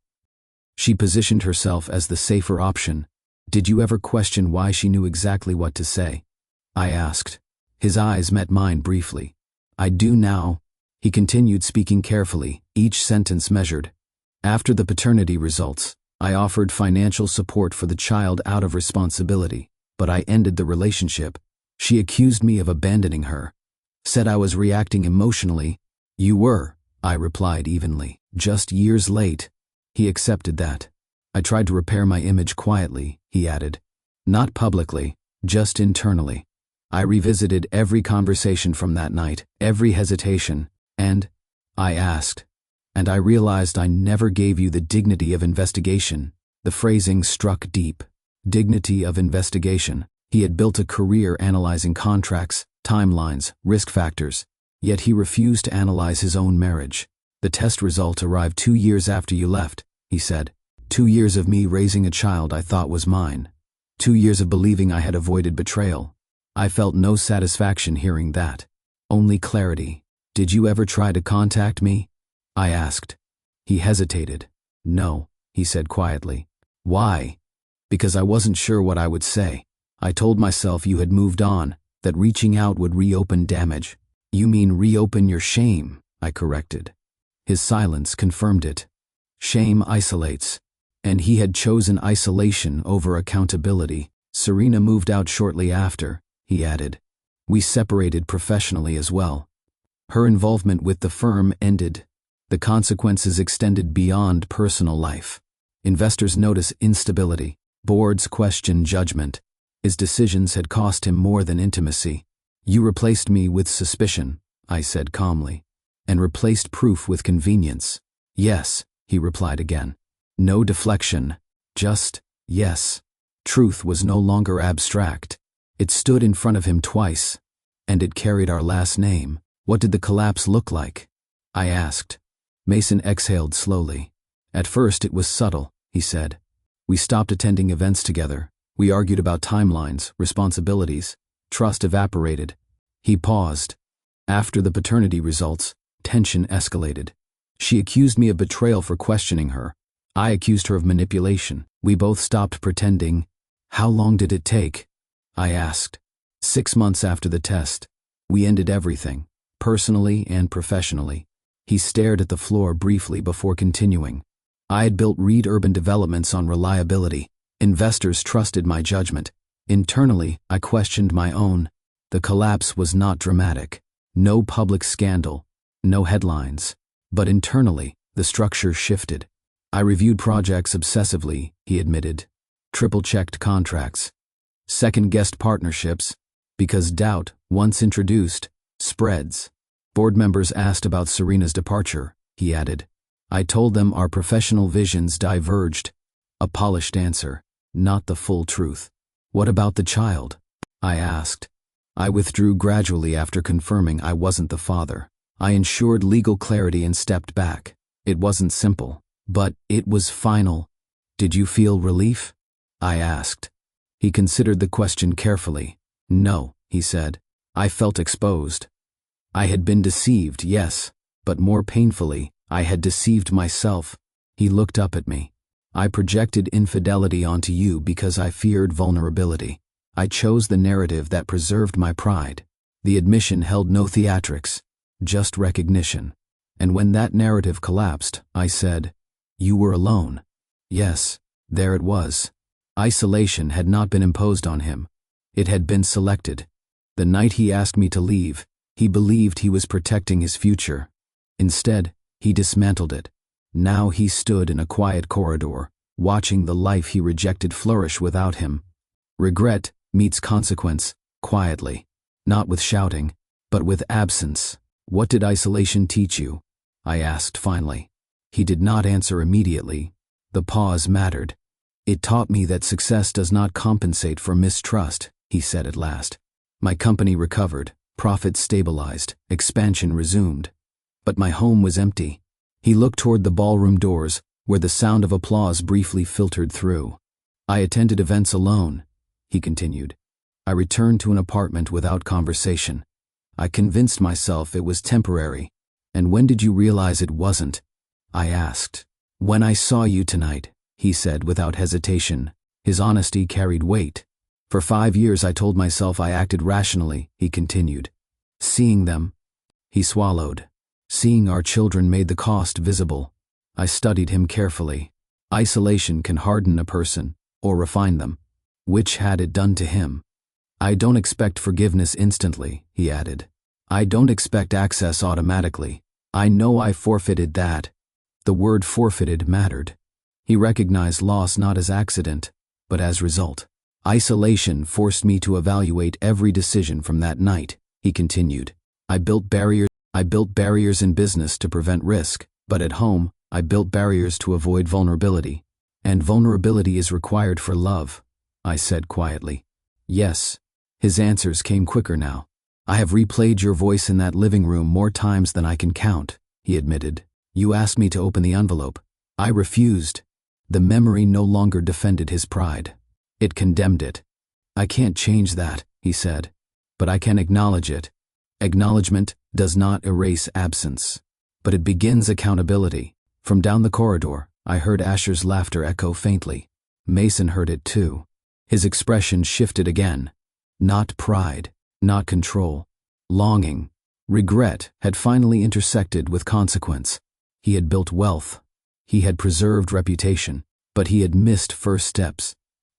She positioned herself as the safer option. Did you ever question why she knew exactly what to say? I asked. His eyes met mine briefly. I do now. He continued speaking carefully, each sentence measured. After the paternity results, I offered financial support for the child out of responsibility, but I ended the relationship. She accused me of abandoning her. Said I was reacting emotionally. You were, I replied evenly. Just years late. He accepted that. I tried to repair my image quietly, he added. Not publicly, just internally. I revisited every conversation from that night, every hesitation, and I asked. And I realized I never gave you the dignity of investigation. The phrasing struck deep. Dignity of investigation. He had built a career analyzing contracts, timelines, risk factors, yet he refused to analyze his own marriage. The test result arrived 2 years after you left, he said. 2 years of me raising a child I thought was mine. 2 years of believing I had avoided betrayal. I felt no satisfaction hearing that. Only clarity. Did you ever try to contact me? I asked. He hesitated. No, he said quietly. Why? Because I wasn't sure what I would say. I told myself you had moved on, that reaching out would reopen damage. You mean reopen your shame, I corrected. His silence confirmed it. Shame isolates. And he had chosen isolation over accountability. Serena moved out shortly after, he added. We separated professionally as well. Her involvement with the firm ended. The consequences extended beyond personal life. Investors notice instability. Boards question judgment. His decisions had cost him more than intimacy. You replaced me with suspicion, I said calmly, and replaced proof with convenience. Yes, he replied again. No deflection, just yes. Truth was no longer abstract. It stood in front of him twice, and it carried our last name. What did the collapse look like? I asked. Mason exhaled slowly. At first it was subtle, he said. We stopped attending events together. We argued about timelines, responsibilities. Trust evaporated. He paused. After the paternity results, tension escalated. She accused me of betrayal for questioning her. I accused her of manipulation. We both stopped pretending. How long did it take? I asked. 6 months after the test. We ended everything, personally and professionally. He stared at the floor briefly before continuing. I had built Reed Urban Developments on reliability. Investors trusted my judgment. Internally, I questioned my own. The collapse was not dramatic. No public scandal. No headlines. But internally, the structure shifted. I reviewed projects obsessively, he admitted. Triple-checked contracts. Second-guessed partnerships. Because doubt, once introduced, spreads. Board members asked about Serena's departure, he added. I told them our professional visions diverged. A polished answer, not the full truth. What about the child? I asked. I withdrew gradually after confirming I wasn't the father. I ensured legal clarity and stepped back. It wasn't simple, but it was final. Did you feel relief? I asked. He considered the question carefully. No, he said. I felt exposed. I had been deceived, yes, but more painfully, I had deceived myself. He looked up at me. I projected infidelity onto you because I feared vulnerability. I chose the narrative that preserved my pride. The admission held no theatrics, just recognition. And when that narrative collapsed, I said, you were alone. Yes, there it was. Isolation had not been imposed on him. It had been selected. The night he asked me to leave, he believed he was protecting his future. Instead, he dismantled it. Now he stood in a quiet corridor, watching the life he rejected flourish without him. Regret meets consequence, quietly. Not with shouting, but with absence. What did isolation teach you? I asked finally. He did not answer immediately. The pause mattered. It taught me that success does not compensate for mistrust, he said at last. My company recovered, profits stabilized, expansion resumed. But my home was empty. He looked toward the ballroom doors, where the sound of applause briefly filtered through. I attended events alone, he continued. I returned to an apartment without conversation. I convinced myself it was temporary. And when did you realize it wasn't? I asked. When I saw you tonight, he said without hesitation. His honesty carried weight. For 5 years I told myself I acted rationally, he continued. Seeing them. He swallowed. Seeing our children made the cost visible. I studied him carefully. Isolation can harden a person, or refine them. Which had it done to him? I don't expect forgiveness instantly, he added. I don't expect access automatically. I know I forfeited that. The word forfeited mattered. He recognized loss not as accident, but as result. Isolation forced me to evaluate every decision from that night, he continued. I built barriers in business to prevent risk, but at home, I built barriers to avoid vulnerability. And vulnerability is required for love, I said quietly. Yes. His answers came quicker now. I have replayed your voice in that living room more times than I can count, he admitted. You asked me to open the envelope. I refused. The memory no longer defended his pride. It condemned it. I can't change that, he said, but I can acknowledge it. Acknowledgement does not erase absence, but it begins accountability. From down the corridor, I heard Asher's laughter echo faintly. Mason heard it too. His expression shifted again. Not pride, not control. Longing, regret had finally intersected with consequence. He had built wealth. He had preserved reputation. But he had missed first steps,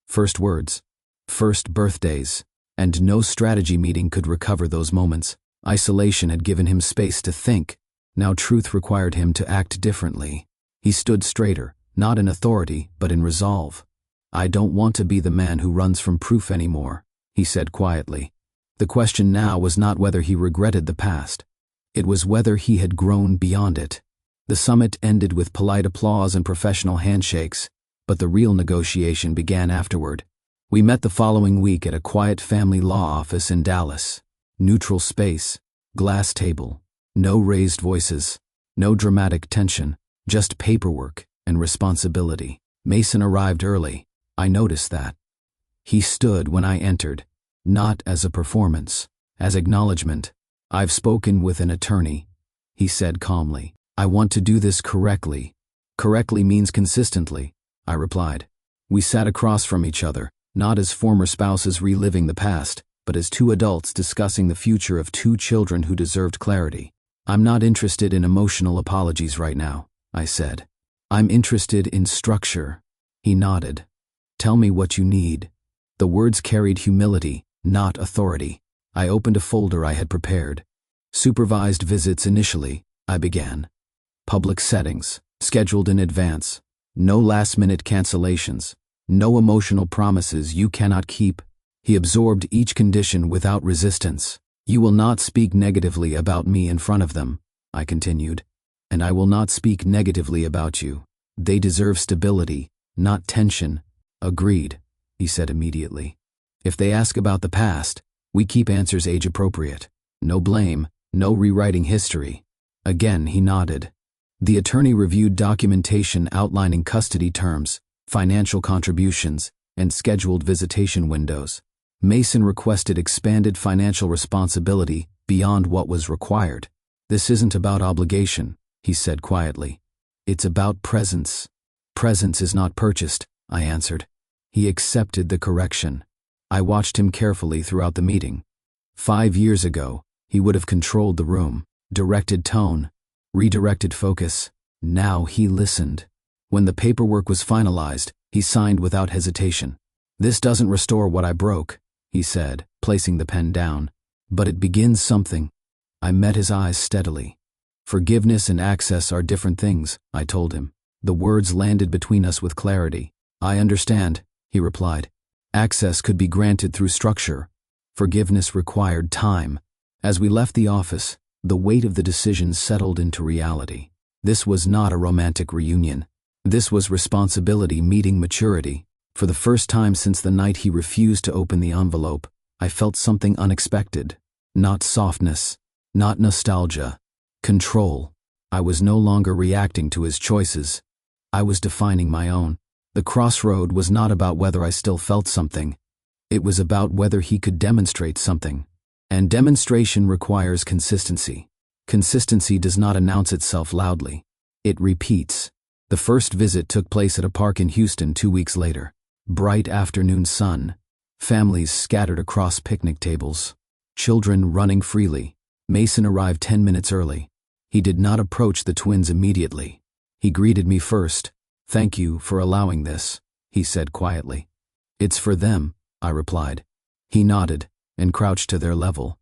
first words, first birthdays, and no strategy meeting could recover those moments. Isolation had given him space to think. Now truth required him to act differently. He stood straighter, not in authority, but in resolve. "I don't want to be the man who runs from proof anymore," he said quietly. The question now was not whether he regretted the past. It was whether he had grown beyond it. The summit ended with polite applause and professional handshakes, but the real negotiation began afterward. We met the following week at a quiet family law office in Dallas. Neutral space, glass table, no raised voices, no dramatic tension, just paperwork and responsibility. Mason arrived early. I noticed that. He stood when I entered, not as a performance, as acknowledgement. "I've spoken with an attorney," he said calmly. "I want to do this correctly." "Correctly means consistently," I replied. We sat across from each other, not as former spouses reliving the past, but as two adults discussing the future of two children who deserved clarity. "I'm not interested in emotional apologies right now," I said. "I'm interested in structure." He nodded. "Tell me what you need." The words carried humility, not authority. I opened a folder I had prepared. "Supervised visits initially," I began. "Public settings, scheduled in advance. No last-minute cancellations. No emotional promises you cannot keep." He absorbed each condition without resistance. "You will not speak negatively about me in front of them," I continued. "And I will not speak negatively about you. They deserve stability, not tension." "Agreed," he said immediately. "If they ask about the past, we keep answers age-appropriate. No blame, no rewriting history." Again he nodded. The attorney reviewed documentation outlining custody terms, financial contributions, and scheduled visitation windows. Mason requested expanded financial responsibility beyond what was required. "This isn't about obligation," he said quietly. "It's about presence." "Presence is not purchased," I answered. He accepted the correction. I watched him carefully throughout the meeting. 5 years ago, he would have controlled the room, directed tone, redirected focus. Now he listened. When the paperwork was finalized, he signed without hesitation. "This doesn't restore what I broke," he said, placing the pen down. "But it begins something." I met his eyes steadily. "Forgiveness and access are different things," I told him. The words landed between us with clarity. "I understand," he replied. "Access could be granted through structure. Forgiveness required time." As we left the office, the weight of the decision settled into reality. This was not a romantic reunion. This was responsibility meeting maturity. For the first time since the night he refused to open the envelope, I felt something unexpected. Not softness, not nostalgia. Control. I was no longer reacting to his choices. I was defining my own. The crossroad was not about whether I still felt something. It was about whether he could demonstrate something. And demonstration requires consistency. Consistency does not announce itself loudly. It repeats. The first visit took place at a park in Houston 2 weeks later. Bright afternoon sun. Families scattered across picnic tables. Children running freely. Mason arrived 10 minutes early. He did not approach the twins immediately. He greeted me first. "Thank you for allowing this," he said quietly. "It's for them," I replied. He nodded and crouched to their level.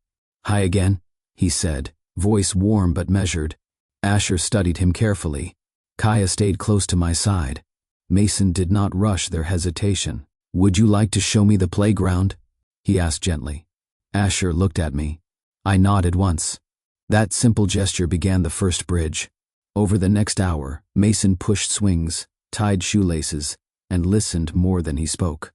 "Hi again," he said, voice warm but measured. Asher studied him carefully. Kaya stayed close to my side. Mason did not rush their hesitation. "Would you like to show me the playground?" he asked gently. Asher looked at me. I nodded once. That simple gesture began the first bridge. Over the next hour, Mason pushed swings, tied shoelaces, and listened more than he spoke.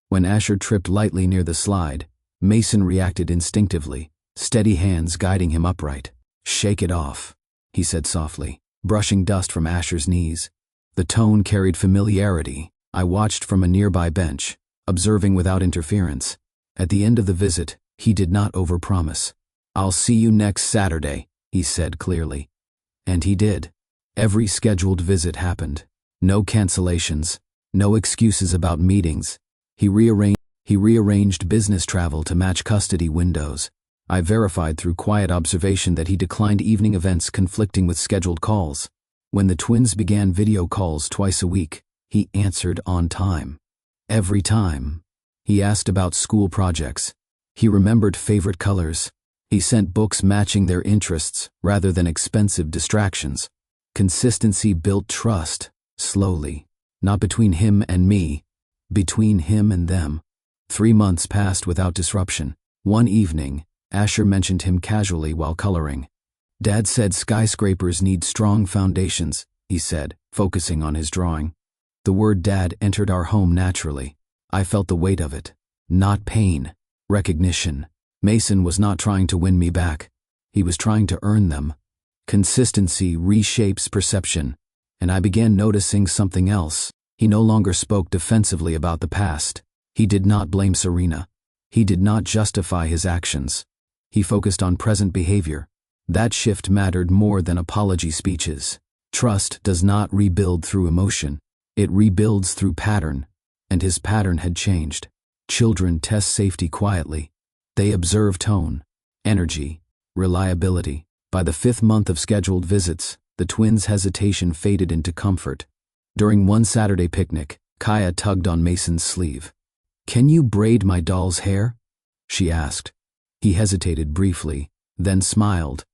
When Asher tripped lightly near the slide, Mason reacted instinctively, steady hands guiding him upright. "Shake it off," he said softly, brushing dust from Asher's knees. The tone carried familiarity. I watched from a nearby bench, observing without interference. At the end of the visit, he did not overpromise. "I'll see you next Saturday," he said clearly. And he did. Every scheduled visit happened. No cancellations, no excuses about meetings. He rearranged business travel to match custody windows. I verified through quiet observation that he declined evening events conflicting with scheduled calls. When the twins began video calls twice a week, He answered on time. Every time. He asked about school projects. He remembered favorite colors. He sent books matching their interests rather than expensive distractions. Consistency built trust, slowly. Not between him and me, between him and them. 3 months passed without disruption. One evening, Asher mentioned him casually while coloring. Dad said skyscrapers need strong foundations, he said, focusing on his drawing. The word dad entered our home naturally. I felt the weight of it. Not pain, recognition. Mason was not trying to win me back. He was trying to earn them. Consistency reshapes perception, and I began noticing something else. He no longer spoke defensively about the past. He did not blame Serena. He did not justify his actions. He focused on present behavior. That shift mattered more than apology speeches. Trust does not rebuild through emotion. It rebuilds through pattern, and his pattern had changed. Children test safety quietly. They observe tone, energy, reliability. By the 5th month of scheduled visits, the twins' hesitation faded into comfort. During one Saturday picnic, Kaya tugged on Mason's sleeve. "Can you braid my doll's hair?" she asked. He hesitated briefly, then smiled.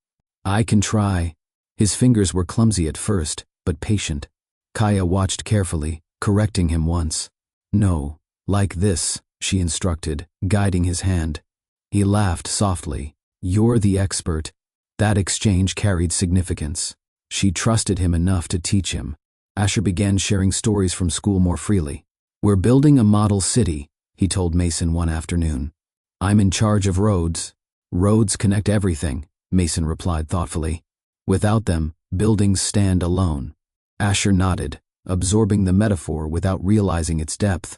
"I can try." His fingers were clumsy at first, but patient. Kaya watched carefully, correcting him once. "No, like this," she instructed, guiding his hand. He laughed softly. "You're the expert." That exchange carried significance. She trusted him enough to teach him. Asher began sharing stories from school more freely. "We're building a model city," he told Mason one afternoon. "I'm in charge of roads." "Roads connect everything," Mason replied thoughtfully. "Without them, buildings stand alone." Asher nodded, absorbing the metaphor without realizing its depth.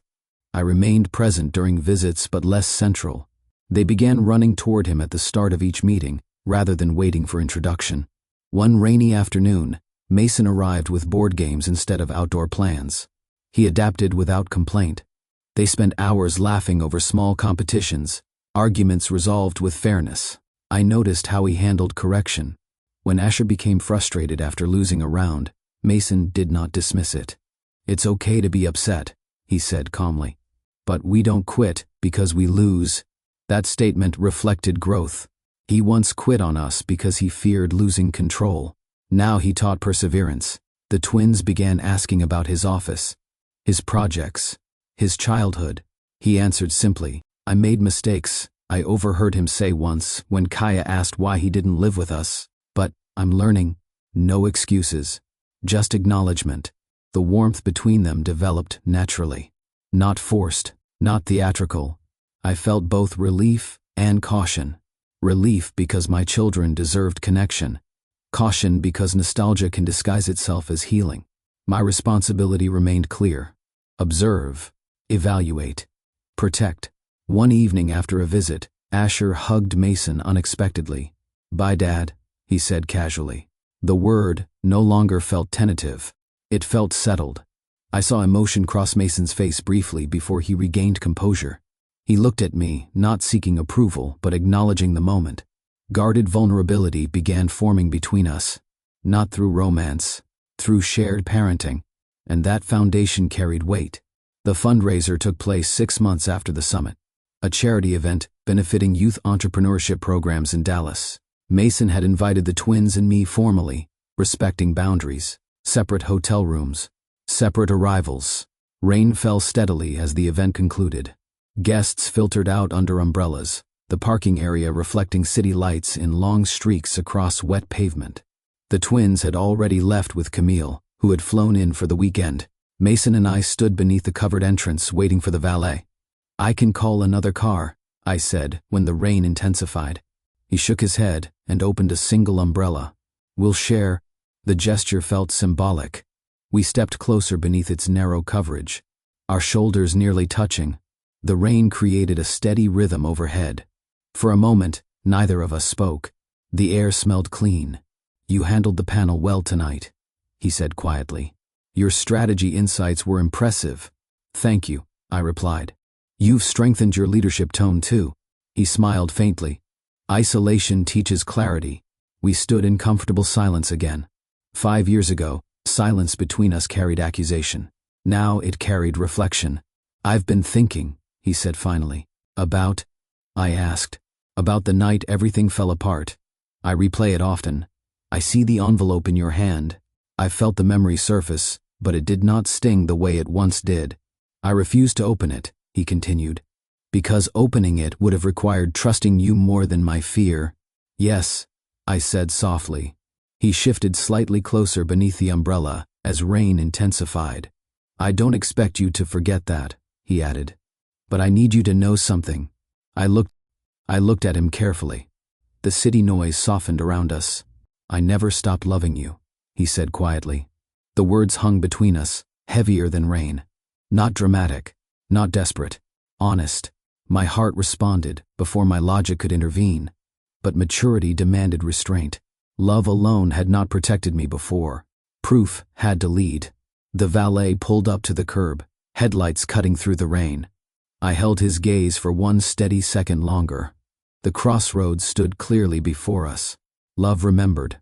I remained present during visits but less central. They began running toward him at the start of each meeting, rather than waiting for introduction. One rainy afternoon, Mason arrived with board games instead of outdoor plans. He adapted without complaint. They spent hours laughing over small competitions, arguments resolved with fairness. I noticed how he handled correction. When Asher became frustrated after losing a round, Mason did not dismiss it. "It's okay to be upset," he said calmly. "But we don't quit because we lose." That statement reflected growth. He once quit on us because he feared losing control. Now he taught perseverance. The twins began asking about his office, his projects, his childhood. He answered simply, "I made mistakes." I overheard him say once when Kaya asked why he didn't live with us. "But I'm learning." No excuses, just acknowledgement. The warmth between them developed naturally. Not forced, not theatrical. I felt both relief and caution. Relief because my children deserved connection. Caution because nostalgia can disguise itself as healing. My responsibility remained clear. Observe, evaluate, protect. One evening after a visit, Asher hugged Mason unexpectedly. "Bye, Dad," he said casually. The word no longer felt tentative. It felt settled. I saw emotion cross Mason's face briefly before he regained composure. He looked at me, not seeking approval, but acknowledging the moment. Guarded vulnerability began forming between us. Not through romance, through shared parenting. And that foundation carried weight. The fundraiser took place 6 months after the summit. A charity event benefiting youth entrepreneurship programs in Dallas. Mason had invited the twins and me formally, respecting boundaries. Separate hotel rooms. Separate arrivals. Rain fell steadily as the event concluded. Guests filtered out under umbrellas, the parking area reflecting city lights in long streaks across wet pavement. The twins had already left with Camille, who had flown in for the weekend. Mason and I stood beneath the covered entrance waiting for the valet. "I can call another car," I said when the rain intensified. He shook his head and opened a single umbrella. "We'll share." The gesture felt symbolic. We stepped closer beneath its narrow coverage, our shoulders nearly touching. The rain created a steady rhythm overhead. For a moment, neither of us spoke. The air smelled clean. "You handled the panel well tonight," he said quietly. "Your strategy insights were impressive." "Thank you," I replied. "You've strengthened your leadership tone too." He smiled faintly. "Isolation teaches clarity." We stood in comfortable silence again. 5 years ago, silence between us carried accusation. Now it carried reflection. "I've been thinking," he said finally. "About?" I asked. "About the night everything fell apart. I replay it often. I see the envelope in your hand. I felt the memory surface, but it did not sting the way it once did. I refused to open it," he continued, "because opening it would have required trusting you more than my fear." "Yes," I said softly. He shifted slightly closer beneath the umbrella as rain intensified. "I don't expect you to forget that," he added. "But I need you to know something." I looked at him carefully. The city noise softened around us. "I never stopped loving you," he said quietly. The words hung between us, heavier than rain. Not dramatic, not desperate, honest. My heart responded before my logic could intervene. But maturity demanded restraint. Love alone had not protected me before. Proof had to lead. The valet pulled up to the curb, headlights cutting through the rain. I held his gaze for one steady second longer. The crossroads stood clearly before us. Love remembered,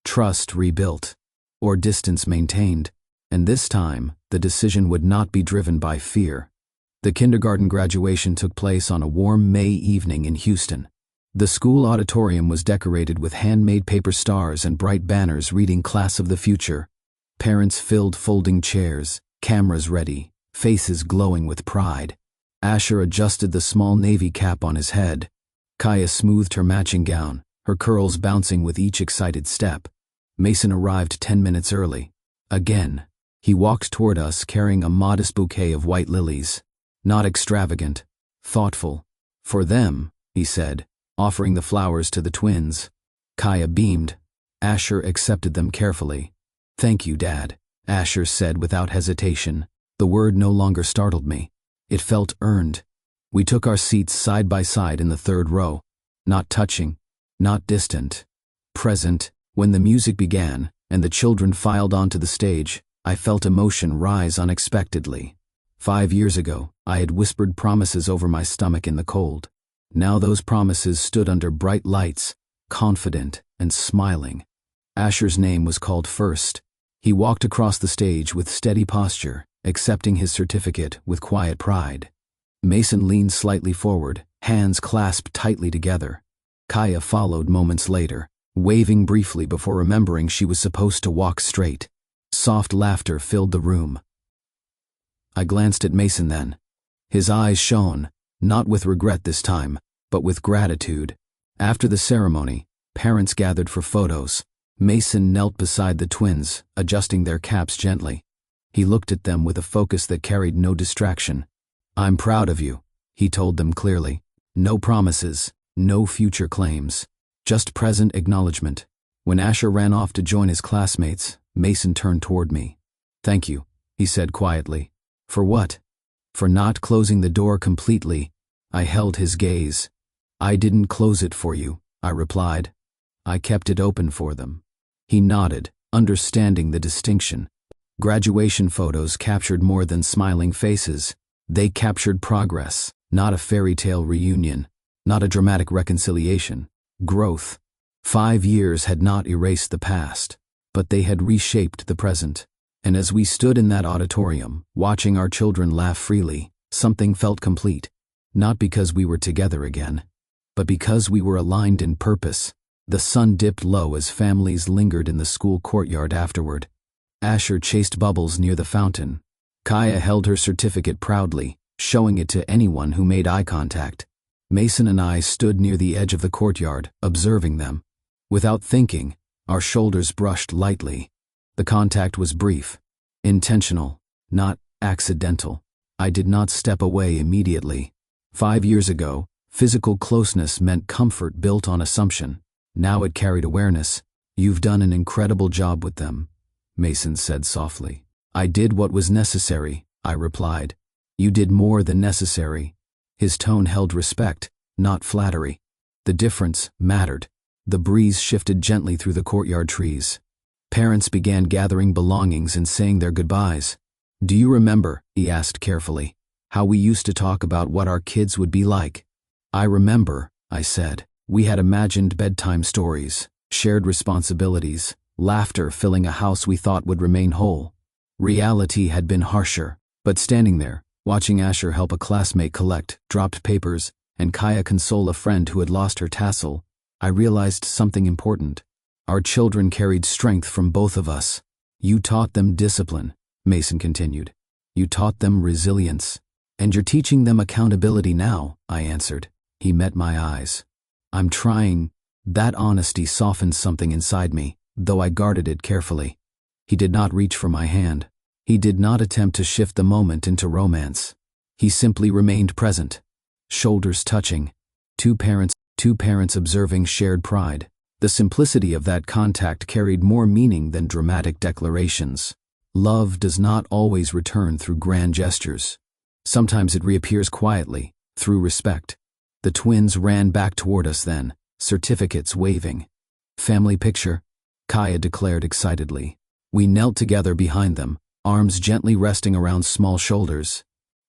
trust rebuilt, or distance maintained, and this time the decision would not be driven by fear. The kindergarten graduation took place on a warm May evening in Houston. The school auditorium was decorated with handmade paper stars and bright banners reading "Class of the Future." Parents filled folding chairs, cameras ready, faces glowing with pride. Asher adjusted the small navy cap on his head. Kaya smoothed her matching gown, her curls bouncing with each excited step. Mason arrived 10 minutes early. Again, he walked toward us carrying a modest bouquet of white lilies. Not extravagant, thoughtful. "For them," he said, offering the flowers to the twins. Kaya beamed. Asher accepted them carefully. "Thank you, Dad," Asher said without hesitation. The word no longer startled me. It felt earned. We took our seats side by side in the third row. Not touching, not distant. Present. When the music began and the children filed onto the stage, I felt emotion rise unexpectedly. 5 years ago, I had whispered promises over my stomach in the cold. Now those promises stood under bright lights, confident and smiling. Asher's name was called first. He walked across the stage with steady posture, accepting his certificate with quiet pride. Mason leaned slightly forward, hands clasped tightly together. Kaya followed moments later, waving briefly before remembering she was supposed to walk straight. Soft laughter filled the room. I glanced at Mason then. His eyes shone, not with regret this time, but with gratitude. After the ceremony, parents gathered for photos. Mason knelt beside the twins, adjusting their caps gently. He looked at them with a focus that carried no distraction. "I'm proud of you," he told them clearly. No promises, no future claims, just present acknowledgement. When Asher ran off to join his classmates, Mason turned toward me. "Thank you," he said quietly. "For what?" "For not closing the door completely." I held his gaze. "I didn't close it for you," I replied. "I kept it open for them." He nodded, understanding the distinction. Graduation photos captured more than smiling faces. They captured progress, not a fairy tale reunion, not a dramatic reconciliation. Growth. 5 years had not erased the past, but they had reshaped the present. And as we stood in that auditorium, watching our children laugh freely, something felt complete. Not because we were together again, but because we were aligned in purpose. The sun dipped low as families lingered in the school courtyard afterward. Asher chased bubbles near the fountain. Kaya held her certificate proudly, showing it to anyone who made eye contact. Mason and I stood near the edge of the courtyard, observing them. Without thinking, our shoulders brushed lightly. The contact was brief, intentional, not accidental. I did not step away immediately. 5 years ago, physical closeness meant comfort built on assumption. Now it carried awareness. "You've done an incredible job with them," Mason said softly. "I did what was necessary," I replied. "You did more than necessary." His tone held respect, not flattery. The difference mattered. The breeze shifted gently through the courtyard trees. Parents began gathering belongings and saying their goodbyes. "Do you remember," he asked carefully, "how we used to talk about what our kids would be like?" "I remember," I said. "We had imagined bedtime stories, shared responsibilities, laughter filling a house we thought would remain whole." Reality had been harsher, but standing there, watching Asher help a classmate collect dropped papers and Kaya console a friend who had lost her tassel, I realized something important. Our children carried strength from both of us. You taught them discipline, Mason continued. You taught them resilience. And you're teaching them accountability now, I answered. He met my eyes. I'm trying. That honesty softened something inside me, though I guarded it carefully. He did not reach for my hand. He did not attempt to shift the moment into romance. He simply remained present. Shoulders touching. Two parents observing shared pride. The simplicity of that contact carried more meaning than dramatic declarations. Love does not always return through grand gestures. Sometimes it reappears quietly, through respect. The twins ran back toward us then, certificates waving. Family picture, Kaya declared excitedly. We knelt together behind them, arms gently resting around small shoulders.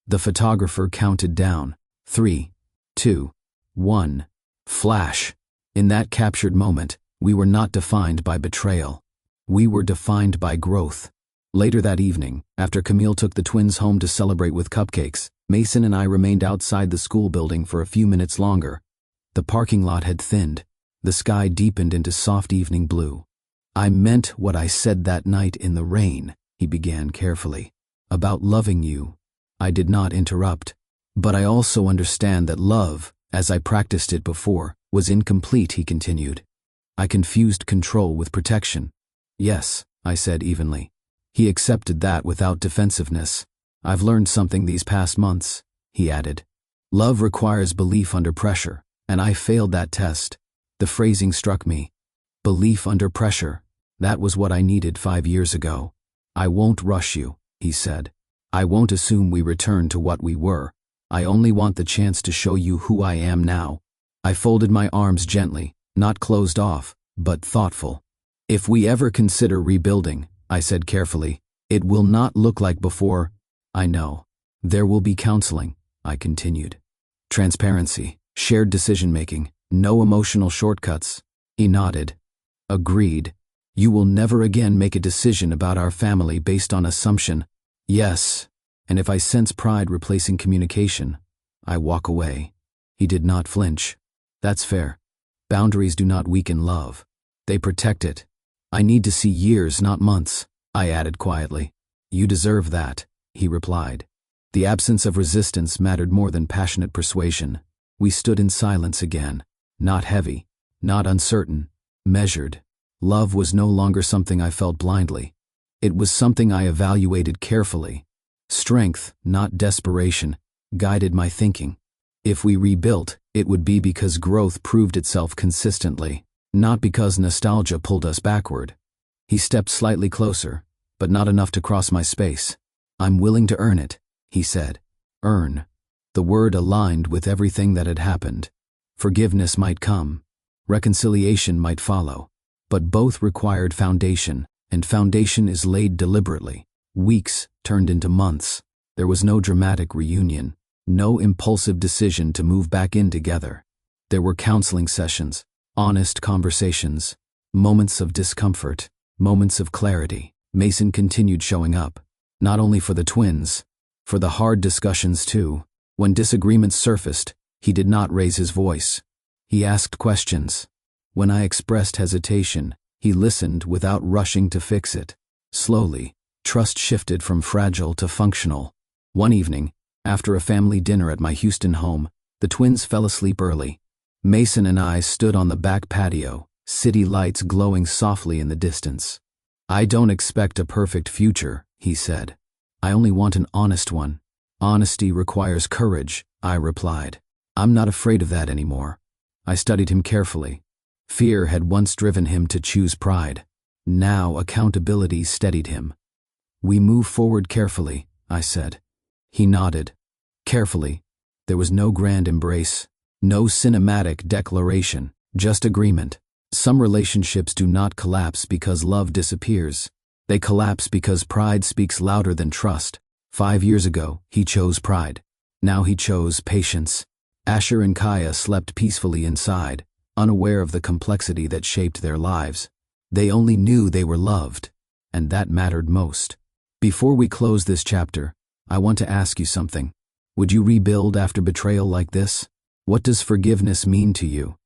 The photographer counted down. 3, 2, 1. Flash. In that captured moment, we were not defined by betrayal. We were defined by growth. Later that evening, after Camille took the twins home to celebrate with cupcakes, Mason and I remained outside the school building for a few minutes longer. The parking lot had thinned. The sky deepened into soft evening blue. I meant what I said that night in the rain, he began carefully. About loving you. I did not interrupt. But I also understand that love, as I practiced it before, was incomplete, he continued. I confused control with protection. Yes, I said evenly. He accepted that without defensiveness. I've learned something these past months, he added. Love requires belief under pressure, and I failed that test. The phrasing struck me. Belief under pressure. That was what I needed 5 years ago. I won't rush you, he said. I won't assume we return to what we were. I only want the chance to show you who I am now. I folded my arms gently, not closed off, but thoughtful. If we ever consider rebuilding, I said carefully, it will not look like before. I know. There will be counseling, I continued. Transparency, shared decision-making, no emotional shortcuts. He nodded. Agreed. You will never again make a decision about our family based on assumption. Yes. And if I sense pride replacing communication, I walk away. He did not flinch. That's fair. Boundaries do not weaken love. They protect it. I need to see years, not months, I added quietly. You deserve that, he replied. The absence of resistance mattered more than passionate persuasion. We stood in silence again, not heavy, not uncertain, measured. Love was no longer something I felt blindly. It was something I evaluated carefully. Strength, not desperation, guided my thinking. If we rebuilt, it would be because growth proved itself consistently, not because nostalgia pulled us backward. He stepped slightly closer, but not enough to cross my space. I'm willing to earn it, he said. Earn. The word aligned with everything that had happened. Forgiveness might come. Reconciliation might follow. But both required foundation, and foundation is laid deliberately. Weeks turned into months. There was no dramatic reunion, no impulsive decision to move back in together. There were counseling sessions, honest conversations, moments of discomfort, moments of clarity. Mason continued showing up, not only for the twins, for the hard discussions too. When disagreements surfaced, he did not raise his voice. He asked questions. When I expressed hesitation, he listened without rushing to fix it. Slowly, trust shifted from fragile to functional. One evening, after a family dinner at my Houston home, the twins fell asleep early. Mason and I stood on the back patio, city lights glowing softly in the distance. I don't expect a perfect future, he said. I only want an honest one. Honesty requires courage, I replied. I'm not afraid of that anymore. I studied him carefully. Fear had once driven him to choose pride. Now accountability steadied him. We move forward carefully, I said. He nodded. Carefully. There was no grand embrace, no cinematic declaration, just agreement. Some relationships do not collapse because love disappears. They collapse because pride speaks louder than trust. 5 years ago, he chose pride. Now he chose patience. Asher and Kaya slept peacefully inside, unaware of the complexity that shaped their lives. They only knew they were loved, and that mattered most. Before we close this chapter, I want to ask you something. Would you rebuild after betrayal like this? What does forgiveness mean to you?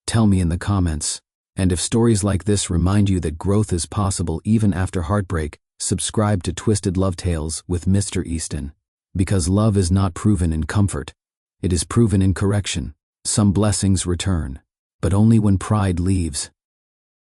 Tell me in the comments. And if stories like this remind you that growth is possible even after heartbreak, subscribe to Twisted Love Tales with Mr. Easton. Because love is not proven in comfort. It is proven in correction. Some blessings return, but only when pride leaves.